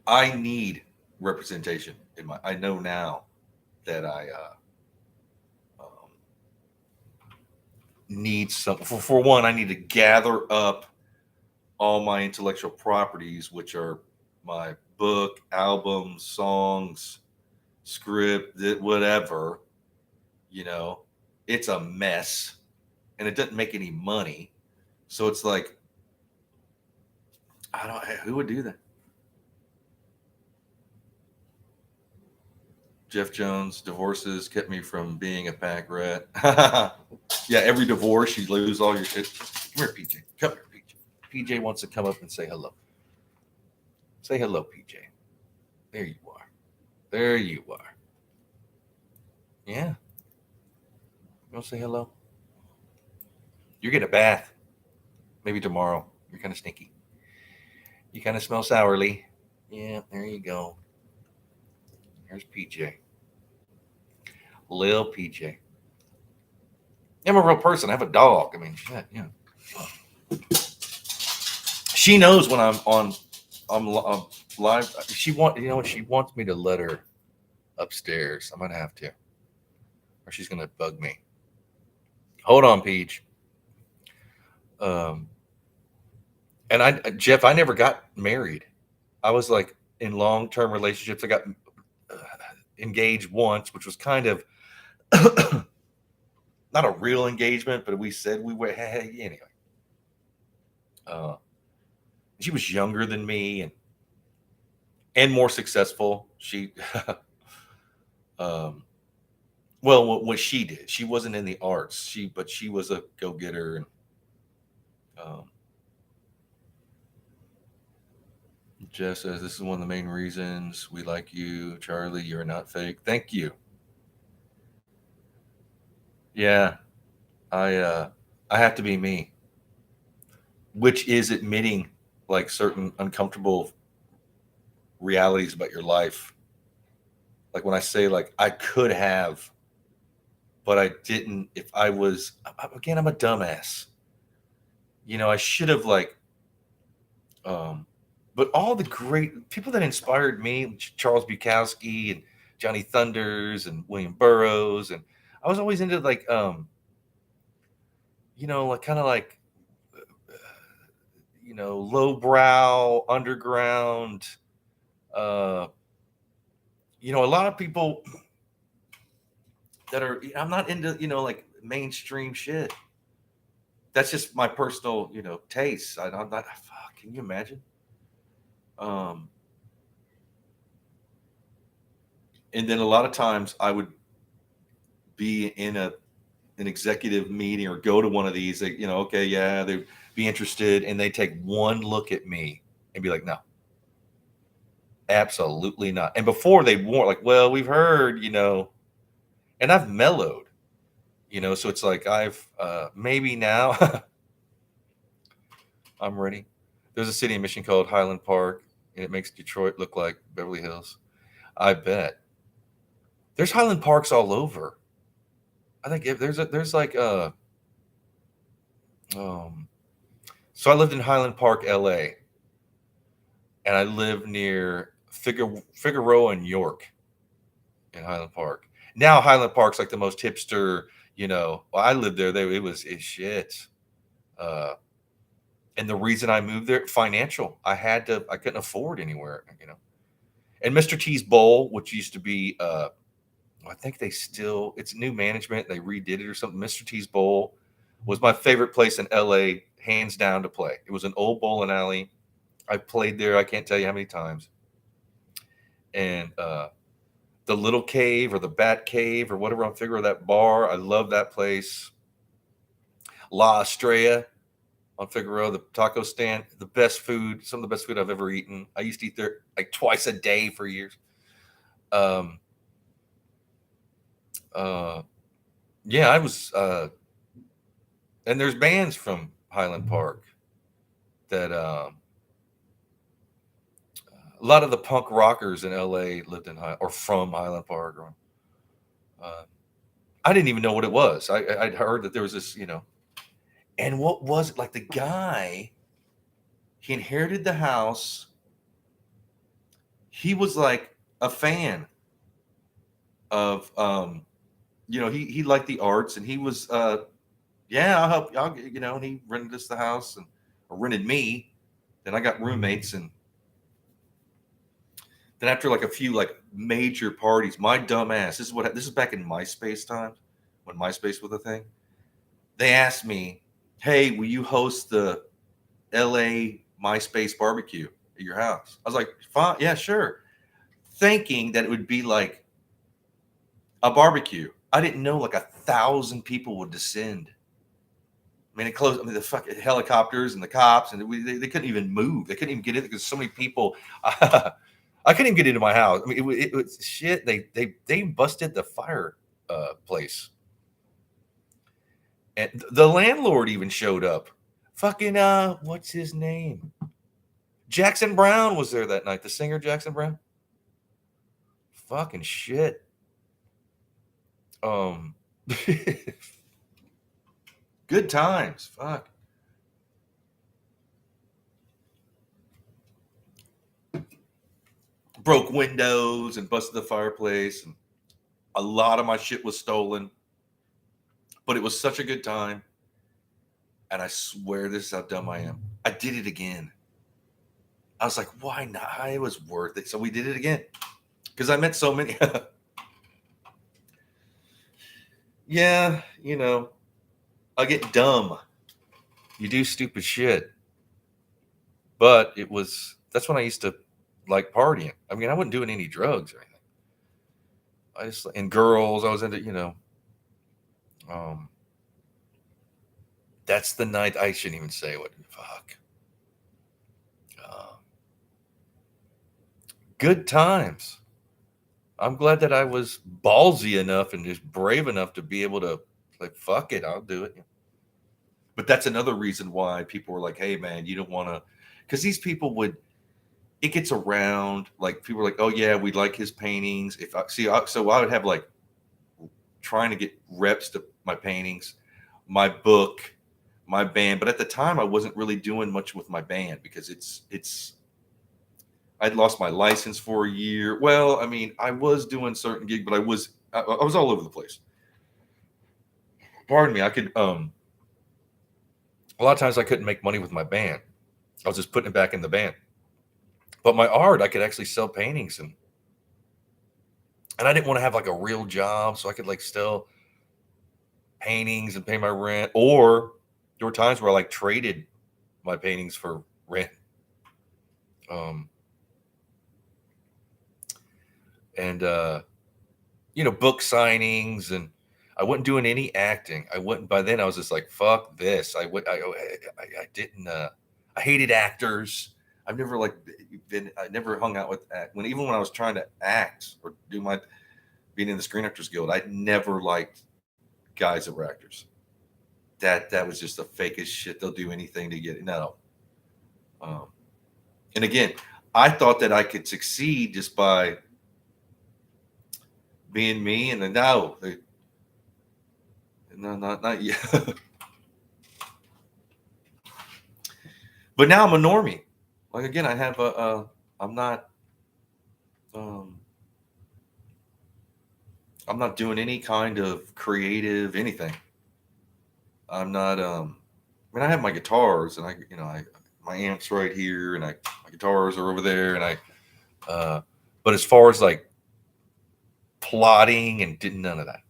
I need representation in my. I know now that I need something. For one, I need to gather up all my intellectual properties, which are my book, albums, songs, script, whatever. It's a mess, and it doesn't make any money. So it's like, who would do that? Jeff Jones, divorces kept me from being a pack rat. Yeah, every divorce, you lose all your shit. Come here, PJ. Come here, PJ. PJ wants to come up and say hello. Say hello, PJ. There you are. There you are. Yeah. You want to say hello? You're getting a bath. Maybe tomorrow. You're kind of stinky. You kind of smell sourly. Yeah, there you go. There's PJ. Lil PJ. I'm a real person. I have a dog. I mean, shit, She knows when I'm live. She wants me to let her upstairs. I'm gonna have to, or she's gonna bug me. Hold on, Peach. And Jeff, I never got married. I was like in long-term relationships. I got uh, engaged once, which was kind of not a real engagement, but we said we were. Hey, anyway, uh, she was younger than me and more successful. She, um, well, what she did, she wasn't in the arts. But she was a go-getter. And um, Jeff says this is one of the main reasons we like you, Charlie. You're not fake. Thank you. Yeah, I have to be me, which is admitting like certain uncomfortable realities about your life. Like when I say like I could have, but I didn't. If I was again, I'm a dumbass. I should have like um but all the great people that inspired me, Charles Bukowski and Johnny Thunders and William Burroughs, and I was always into like like kind of like lowbrow underground. Uh, a lot of people that are I'm not into like mainstream shit. That's just my personal taste. I'm not. Fuck, can you imagine? Um, and then a lot of times I would be in an executive meeting or go to one of these. Like, okay, yeah, they'd be interested, and they take one look at me and be like, no, absolutely not. And before they warn, like, well, we've heard, and I've mellowed, so it's like I've maybe now I'm ready. There's a city in Michigan called Highland Park, and it makes Detroit look like Beverly Hills. I bet there's Highland Parks all over. I think if there's like um so I lived in Highland Park, LA, and I live near Figueroa and York in Highland Park. Now Highland Park's like the most hipster, well, I lived there. It's shit. Uh, and the reason I moved there, financial. I couldn't afford anywhere. And Mr. T's Bowl, which used to be, I think it's new management. They redid it or something. Mr. T's Bowl was my favorite place in LA, hands down, to play. It was an old bowling alley. I played there. I can't tell you how many times. And the Little Cave or the Bat Cave or whatever on Figueroa, that bar, I love that place. La Estrella on Figueroa, the taco stand, the best food, some of the best food I've ever eaten. I used to eat there like twice a day for years. Um, uh, yeah, I was, and there's bands from Highland Park that, a lot of the punk rockers in LA lived or from Highland Park. Uh, I didn't even know what it was. I'd heard that there was this, and what was it like? The guy, he inherited the house. He was like a fan of, he liked the arts, and he was, yeah, I'll help. And he rented us the house or rented me. Then I got roommates, and then after like a few like major parties, my dumb ass. This is back in MySpace times when MySpace was a thing. They asked me, "Hey, will you host the LA MySpace barbecue at your house?" I was like, "Fine, yeah, sure." Thinking that it would be like a barbecue. I didn't know like 1,000 people would descend. The fucking helicopters and the cops, and they couldn't even move. They couldn't even get in because so many people. I couldn't even get into my house. It was shit. They busted the fire place, and the landlord even showed up. Fucking what's his name? Jackson Brown was there that night. The singer Jackson Brown. Fucking shit. Um, good times. Fuck. Broke windows and busted the fireplace, and a lot of my shit was stolen. But it was such a good time, and I swear this is how dumb I am. I did it again. I was like, why not? It was worth it. So we did it again because I met so many. Yeah, I get dumb. You do stupid shit. But that's when I used to like partying. I mean, I wasn't doing any drugs or anything. And girls, I was into, um, that's the night. I shouldn't even say what, fuck. Uh, Good times. I'm glad that I was ballsy enough and just brave enough to be able to, like, fuck it, I'll do it. But that's another reason why people were like, hey, man, you don't want to, because these people it gets around. Like, people are like, oh, yeah, we like his paintings. So I would have like trying to get reps to my paintings, my book, my band. But at the time, I wasn't really doing much with my band because I'd lost my license for a year. Well, I mean, I was doing certain gigs, but I was all over the place. Pardon me. I could a lot of times I couldn't make money with my band. I was just putting it back in the band. But my art, I could actually sell paintings, and I didn't want to have like a real job, so I could like sell paintings and pay my rent. Or there were times where I like traded my paintings for rent. Um, and book signings, and I wasn't doing any acting. I wouldn't. By then, I was just like, "Fuck this!" I didn't. I hated actors. I've never like been. I never hung out with even when I was trying to act or do my being in the Screen Actors Guild. I never liked guys that were actors. That was just the fakest shit. They'll do anything to get it. No. Um, and again, I thought that I could succeed just by being me, and then no, no, not yet. But now I'm a normie. Like again, I have I'm not, um, I'm not doing any kind of creative anything. I'm not, I mean, I have my guitars, and my amps right here, and my guitars are over there, and but as far as like plotting and did none of that,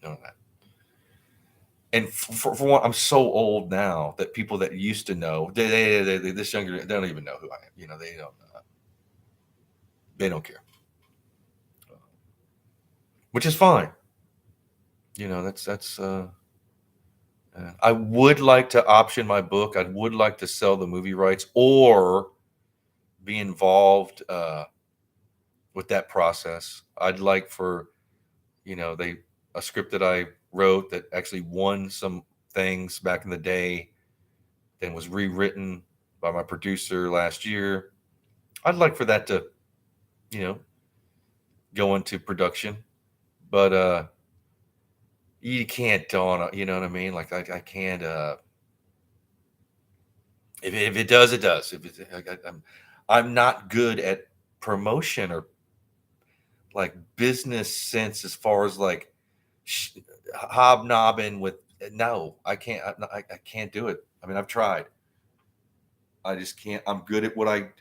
none of that. And for one, I'm so old now that people that used to know, they this younger, they don't even know who I am. They don't care, which is fine. That's. I would like to option my book. I would like to sell the movie rights or be involved with that process. I'd like for a script that I wrote that actually won some things back in the day, then was rewritten by my producer last year. I'd like for that to, you know, go into production, but you can't dawn. You know what I mean? Like I can't. If it does, it does. If it's, I'm not good at promotion or like business sense as far as like sh- hobnobbing with. No, I can't. I can't do it. I mean, I've tried. I just can't. I'm good at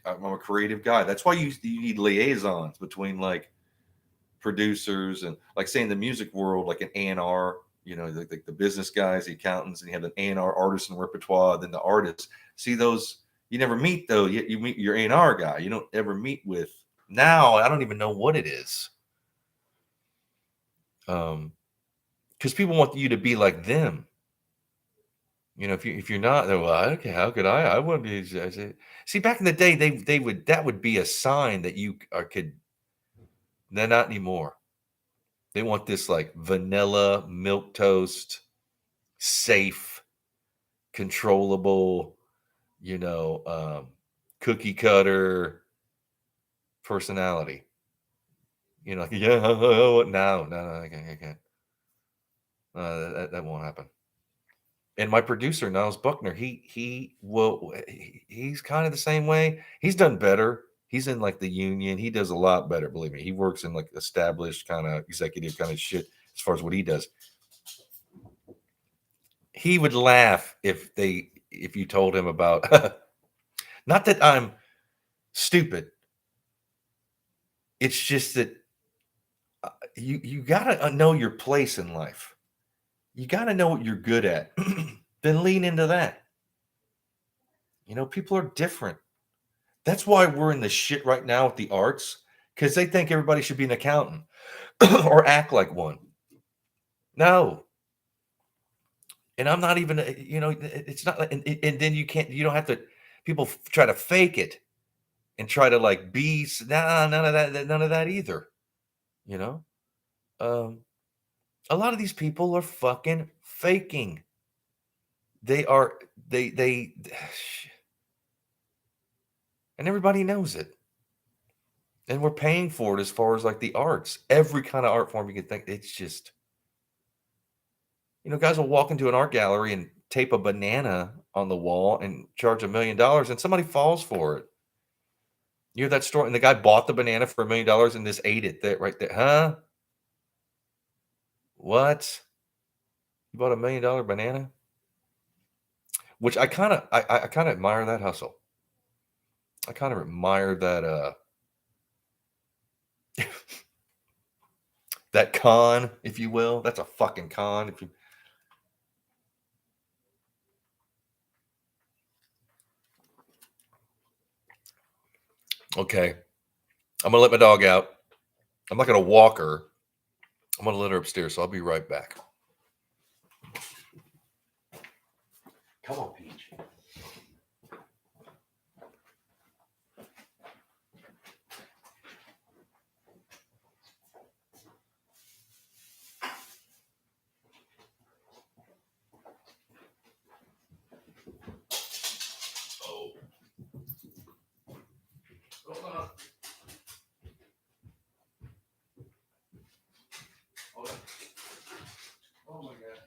I'm a creative guy. That's why you need liaisons between like producers and like say in the music world, like an A&R, like the business guys, the accountants, and you have an A&R artist and repertoire, then the artists. See those, you never meet though. You meet your A&R guy. You don't ever meet with now. I don't even know what it is. Because people want you to be like them. If you're not, they're, well, okay, how could I? I wouldn't be. See, back in the day, they would that would be a sign that you could. They're not anymore. They want this like vanilla milk toast, safe, controllable, you know, um, cookie cutter personality. Like, yeah, no, I can't. That won't happen. And my producer, Niles Buckner, he's kind of the same way. He's done better. He's in like the union. He does a lot better, believe me. He works in like established kind of executive kind of shit as far as what he does. He would laugh if if you told him about not that I'm stupid. It's just that you gotta know your place in life. You gotta know what you're good at. Then lean into that. People are different. That's why we're in the shit right now with the arts, because they think everybody should be an accountant or act like one. No. And I'm not even, it's not like, and then you don't have to, people try to fake it and try to like be, nah, none of that either. You know, um, a lot of these people are fucking faking. They are, they, and everybody knows it. And we're paying for it as far as like the arts, every kind of art form you can think. It's just, guys will walk into an art gallery and tape a banana on the wall and charge $1 million and somebody falls for it. You hear that story? And the guy bought the banana for $1 million and just ate it right there. Huh? What? You bought $1 million banana? Which I kind of admire that hustle. I kind of admire that that con, if you will. That's a fucking con. Okay. I'm gonna let my dog out. I'm not gonna walk her. I'm gonna let her upstairs, so I'll be right back. Come on, Peach. Oh. Hold on. Hold on. Oh my god.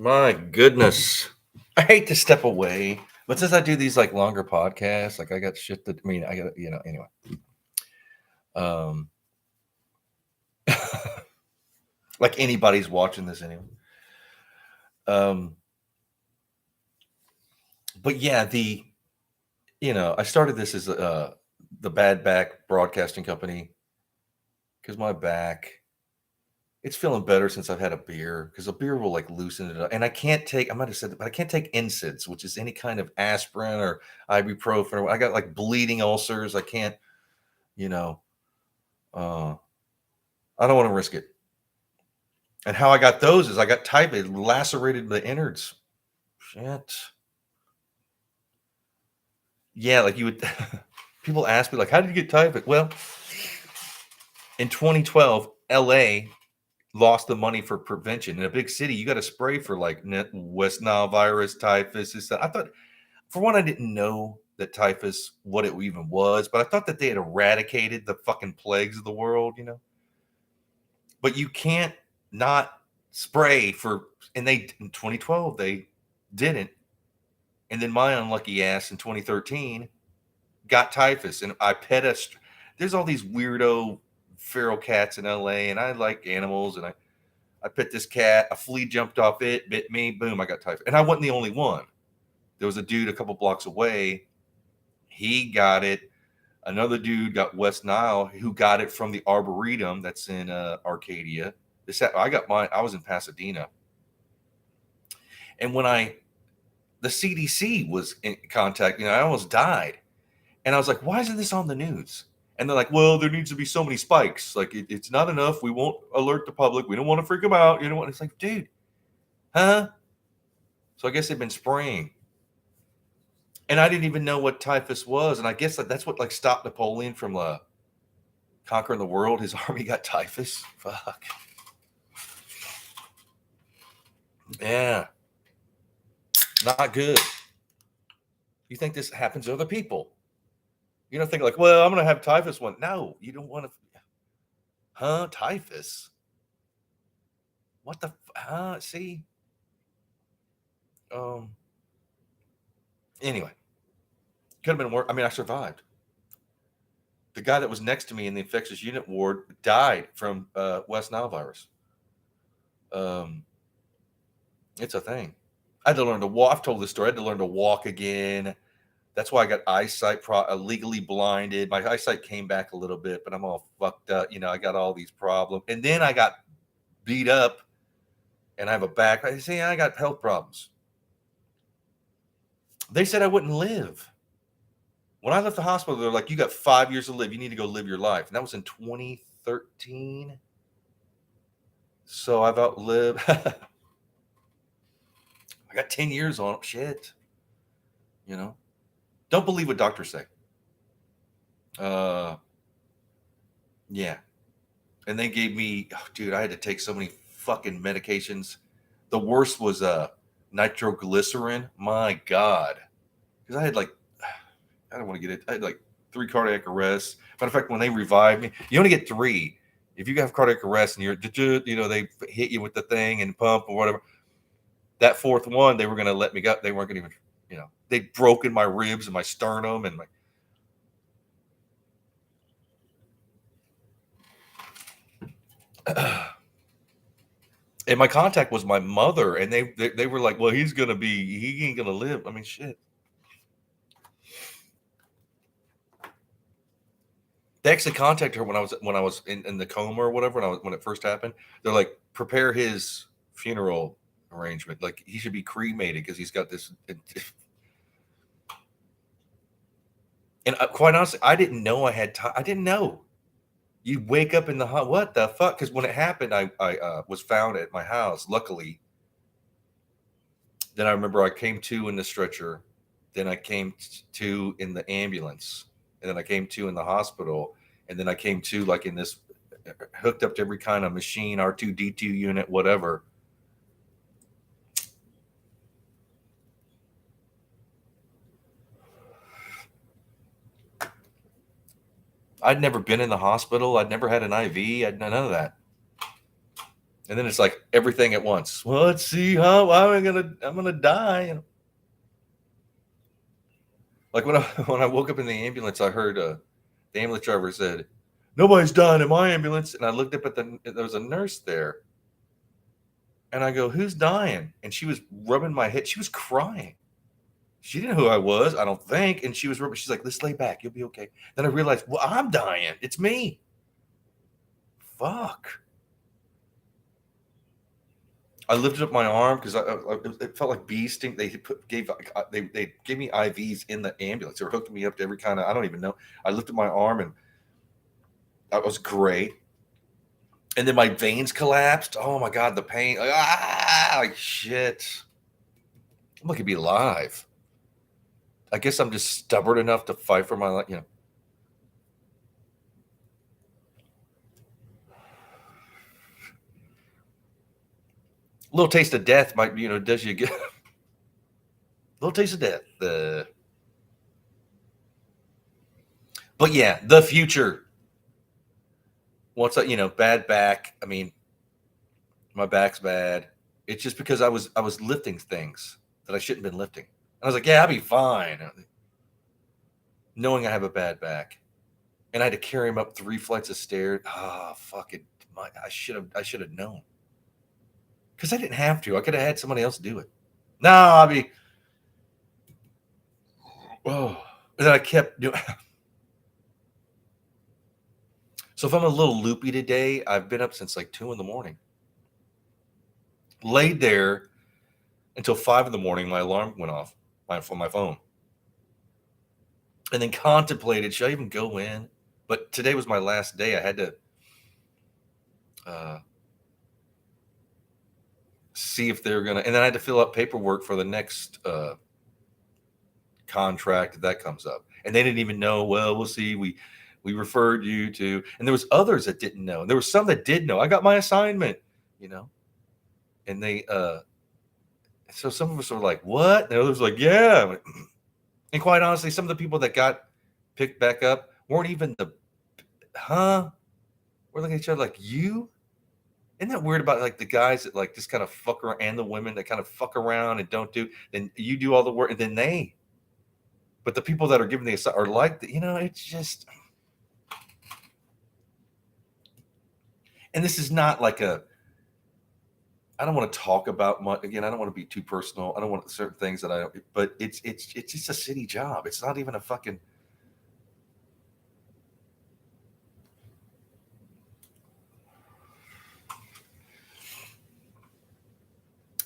My goodness. I hate to step away, but since I do these like longer podcasts, like I got shit that I mean, I got anyway. Um like anybody's watching this anyway. Um but yeah, I started this as the Bad Back Broadcasting Company because my back it's feeling better since I've had a beer because a beer will like loosen it up. And I might have said that, but I can't take NSAIDs, which is any kind of aspirin or ibuprofen. Or I got like bleeding ulcers. I can't, you know, uh, I don't want to risk it. And how I got those is I got typhoid, lacerated the innards. Shit. Yeah, like you would, people ask me, like, how did you get typhoid? Well, in 2012, LA lost the money for prevention. In a big city, you got to spray for like West Nile virus, typhus. This, that. I thought, for one, I didn't know that typhus, what it even was, but I thought that they had eradicated the fucking plagues of the world. But you can't not spray for, and they, in 2012, they didn't. And then my unlucky ass in 2013 got typhus, and I pet there's all these weirdo feral cats in LA, and I like animals, and I pet this cat, a flea jumped off it, bit me, boom, I got typhus. And I wasn't the only one. There was a dude a couple blocks away. He got it. Another dude got West Nile who got it from the Arboretum that's in Arcadia. I got mine. I was in Pasadena. And when the CDC was in contact, I almost died. And I was like, why isn't this on the news? And they're like, well, there needs to be so many spikes. Like, it's not enough. We won't alert the public. We don't want to freak them out. You know what? It's like, dude, huh? So I guess they've been spraying. And I didn't even know what typhus was. And I guess that's what like stopped Napoleon from conquering the world. His army got typhus. Fuck. Yeah. Not good. You think this happens to other people. You don't think like, well, I'm going to have typhus one. No, you don't want to. Huh? Typhus? What the? See? Anyway. Could have been worse. I mean, I survived. The guy that was next to me in the infectious unit ward died from West Nile virus. It's a thing. I had to learn to walk. I've told this story. I had to learn to walk again. That's why I got eyesight legally blinded. My eyesight came back a little bit, but I'm all fucked up. I got all these problems. And then I got beat up and I have a back. I say, I got health problems. They said I wouldn't live. When I left the hospital, they're like, you got 5 years to live. You need to go live your life. And that was in 2013. So I've outlived. I got 10 years on it. Shit. Don't believe what doctors say. Yeah. And they gave me, dude, I had to take so many fucking medications. The worst was nitroglycerin. My God. Because I had like, I don't want to get it. I had like 3 cardiac arrests. Matter of fact, when they revived me, you only get 3. If you have cardiac arrest and they hit you with the thing and pump or whatever, that 4th one, they were going to let me go. They weren't going to even, they'd broken my ribs and my sternum and and my contact was my mother, and they were like, well, he ain't going to live. I mean, shit. They actually contacted her when I was in the coma or whatever, when it first happened. They're like, prepare his funeral arrangement. Like, he should be cremated because he's got this. And quite honestly, I didn't know I had time. I didn't know. You wake up in the hot. What the fuck? Because when it happened, I was found at my house. Luckily, then I remember I came to in the stretcher. Then I came to in the ambulance, and then I came to in the hospital, and then I came to like in this hooked up to every kind of machine, R2D2 unit, whatever. I'd never been in the hospital. I'd never had an IV. I'd none of that. And then it's like everything at once. Well, let's see how I'm gonna die. Like when I woke up in the ambulance, I heard the ambulance driver said, "Nobody's dying in my ambulance." And I looked up at there was a nurse there, and I go, "Who's dying?" And she was rubbing my head. She was crying. She didn't know who I was, I don't think. And she was rubbing. She's like, "Let's lay back. You'll be okay." Then I realized, well, I'm dying. It's me. Fuck. I lifted up my arm because it felt like bee sting. They gave me IVs in the ambulance. They were hooking me up to every kind of, I don't even know. I lifted my arm and that was great. And then my veins collapsed. Oh my God, the pain. Like shit. I'm lucky to be alive. I guess I'm just stubborn enough to fight for my life, you know. A little taste of death might, does you get a little taste of death. But yeah, the future. Once bad back. I mean, my back's bad. It's just because I was lifting things that I shouldn't have been lifting. And I was like, yeah, I'll be fine. Knowing I have a bad back. And I had to carry him up 3 flights of stairs. Ah, fuck it. I should have known. Because I didn't have to. I could have had somebody else do it. No, I'll be. Oh. And then I kept doing. So if I'm a little loopy today, I've been up since like 2 a.m. Laid there until 5 a.m. My alarm went off on my phone. And then contemplated, should I even go in? But today was my last day. I had to see if they were going to, and then I had to fill out paperwork for the next contract that comes up. And they didn't even know, well, we'll see. We referred you to, and there was others that didn't know. And there was some that did know. I got my assignment, and they, so some of us were like, what? And others were like, yeah. And quite honestly, some of the people that got picked back up weren't even we're looking at each other like, you? Isn't that weird about like the guys that like just kind of fuck around, and the women that kind of fuck around and don't do, then you do all the work and then but the people that are giving the are like, it's just, and this is not like I don't want to talk about much. Again, I don't want to be too personal. I don't want certain things that I don't, but it's just a city job. It's not even a fucking.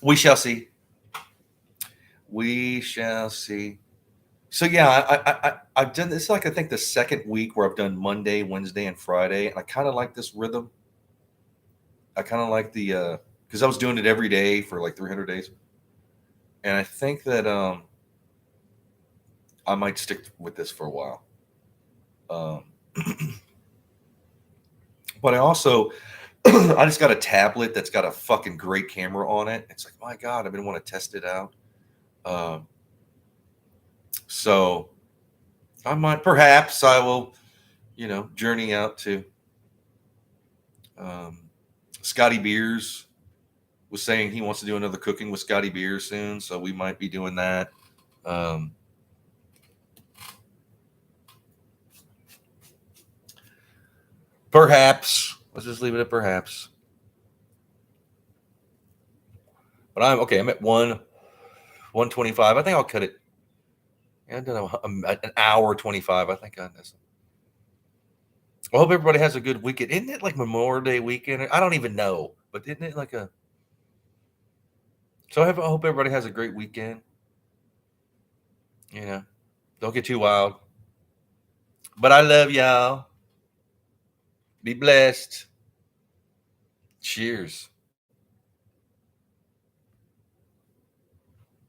We shall see. We shall see. So yeah, I've done this like I think the second week where I've done Monday, Wednesday, and Friday, and I kind of like this rhythm. I kind of like the because I was doing it every day for like 300 days, and I think that I might stick with this for a while. But I also I just got a tablet that's got a fucking great camera on it. It's like, my God, I've been wanting to test it out. So perhaps I will, journey out to Scotty Beers was saying he wants to do another cooking with Scotty Beers soon. So we might be doing that. Perhaps. Let's just leave it at perhaps. But I'm okay. I'm at 125. I think I'll cut it. I don't know, an hour 25. I think on this. I hope everybody has a good weekend. Isn't it like Memorial Day weekend? I don't even know, but isn't it like a? So I hope everybody has a great weekend. Don't get too wild. But I love y'all. Be blessed. Cheers.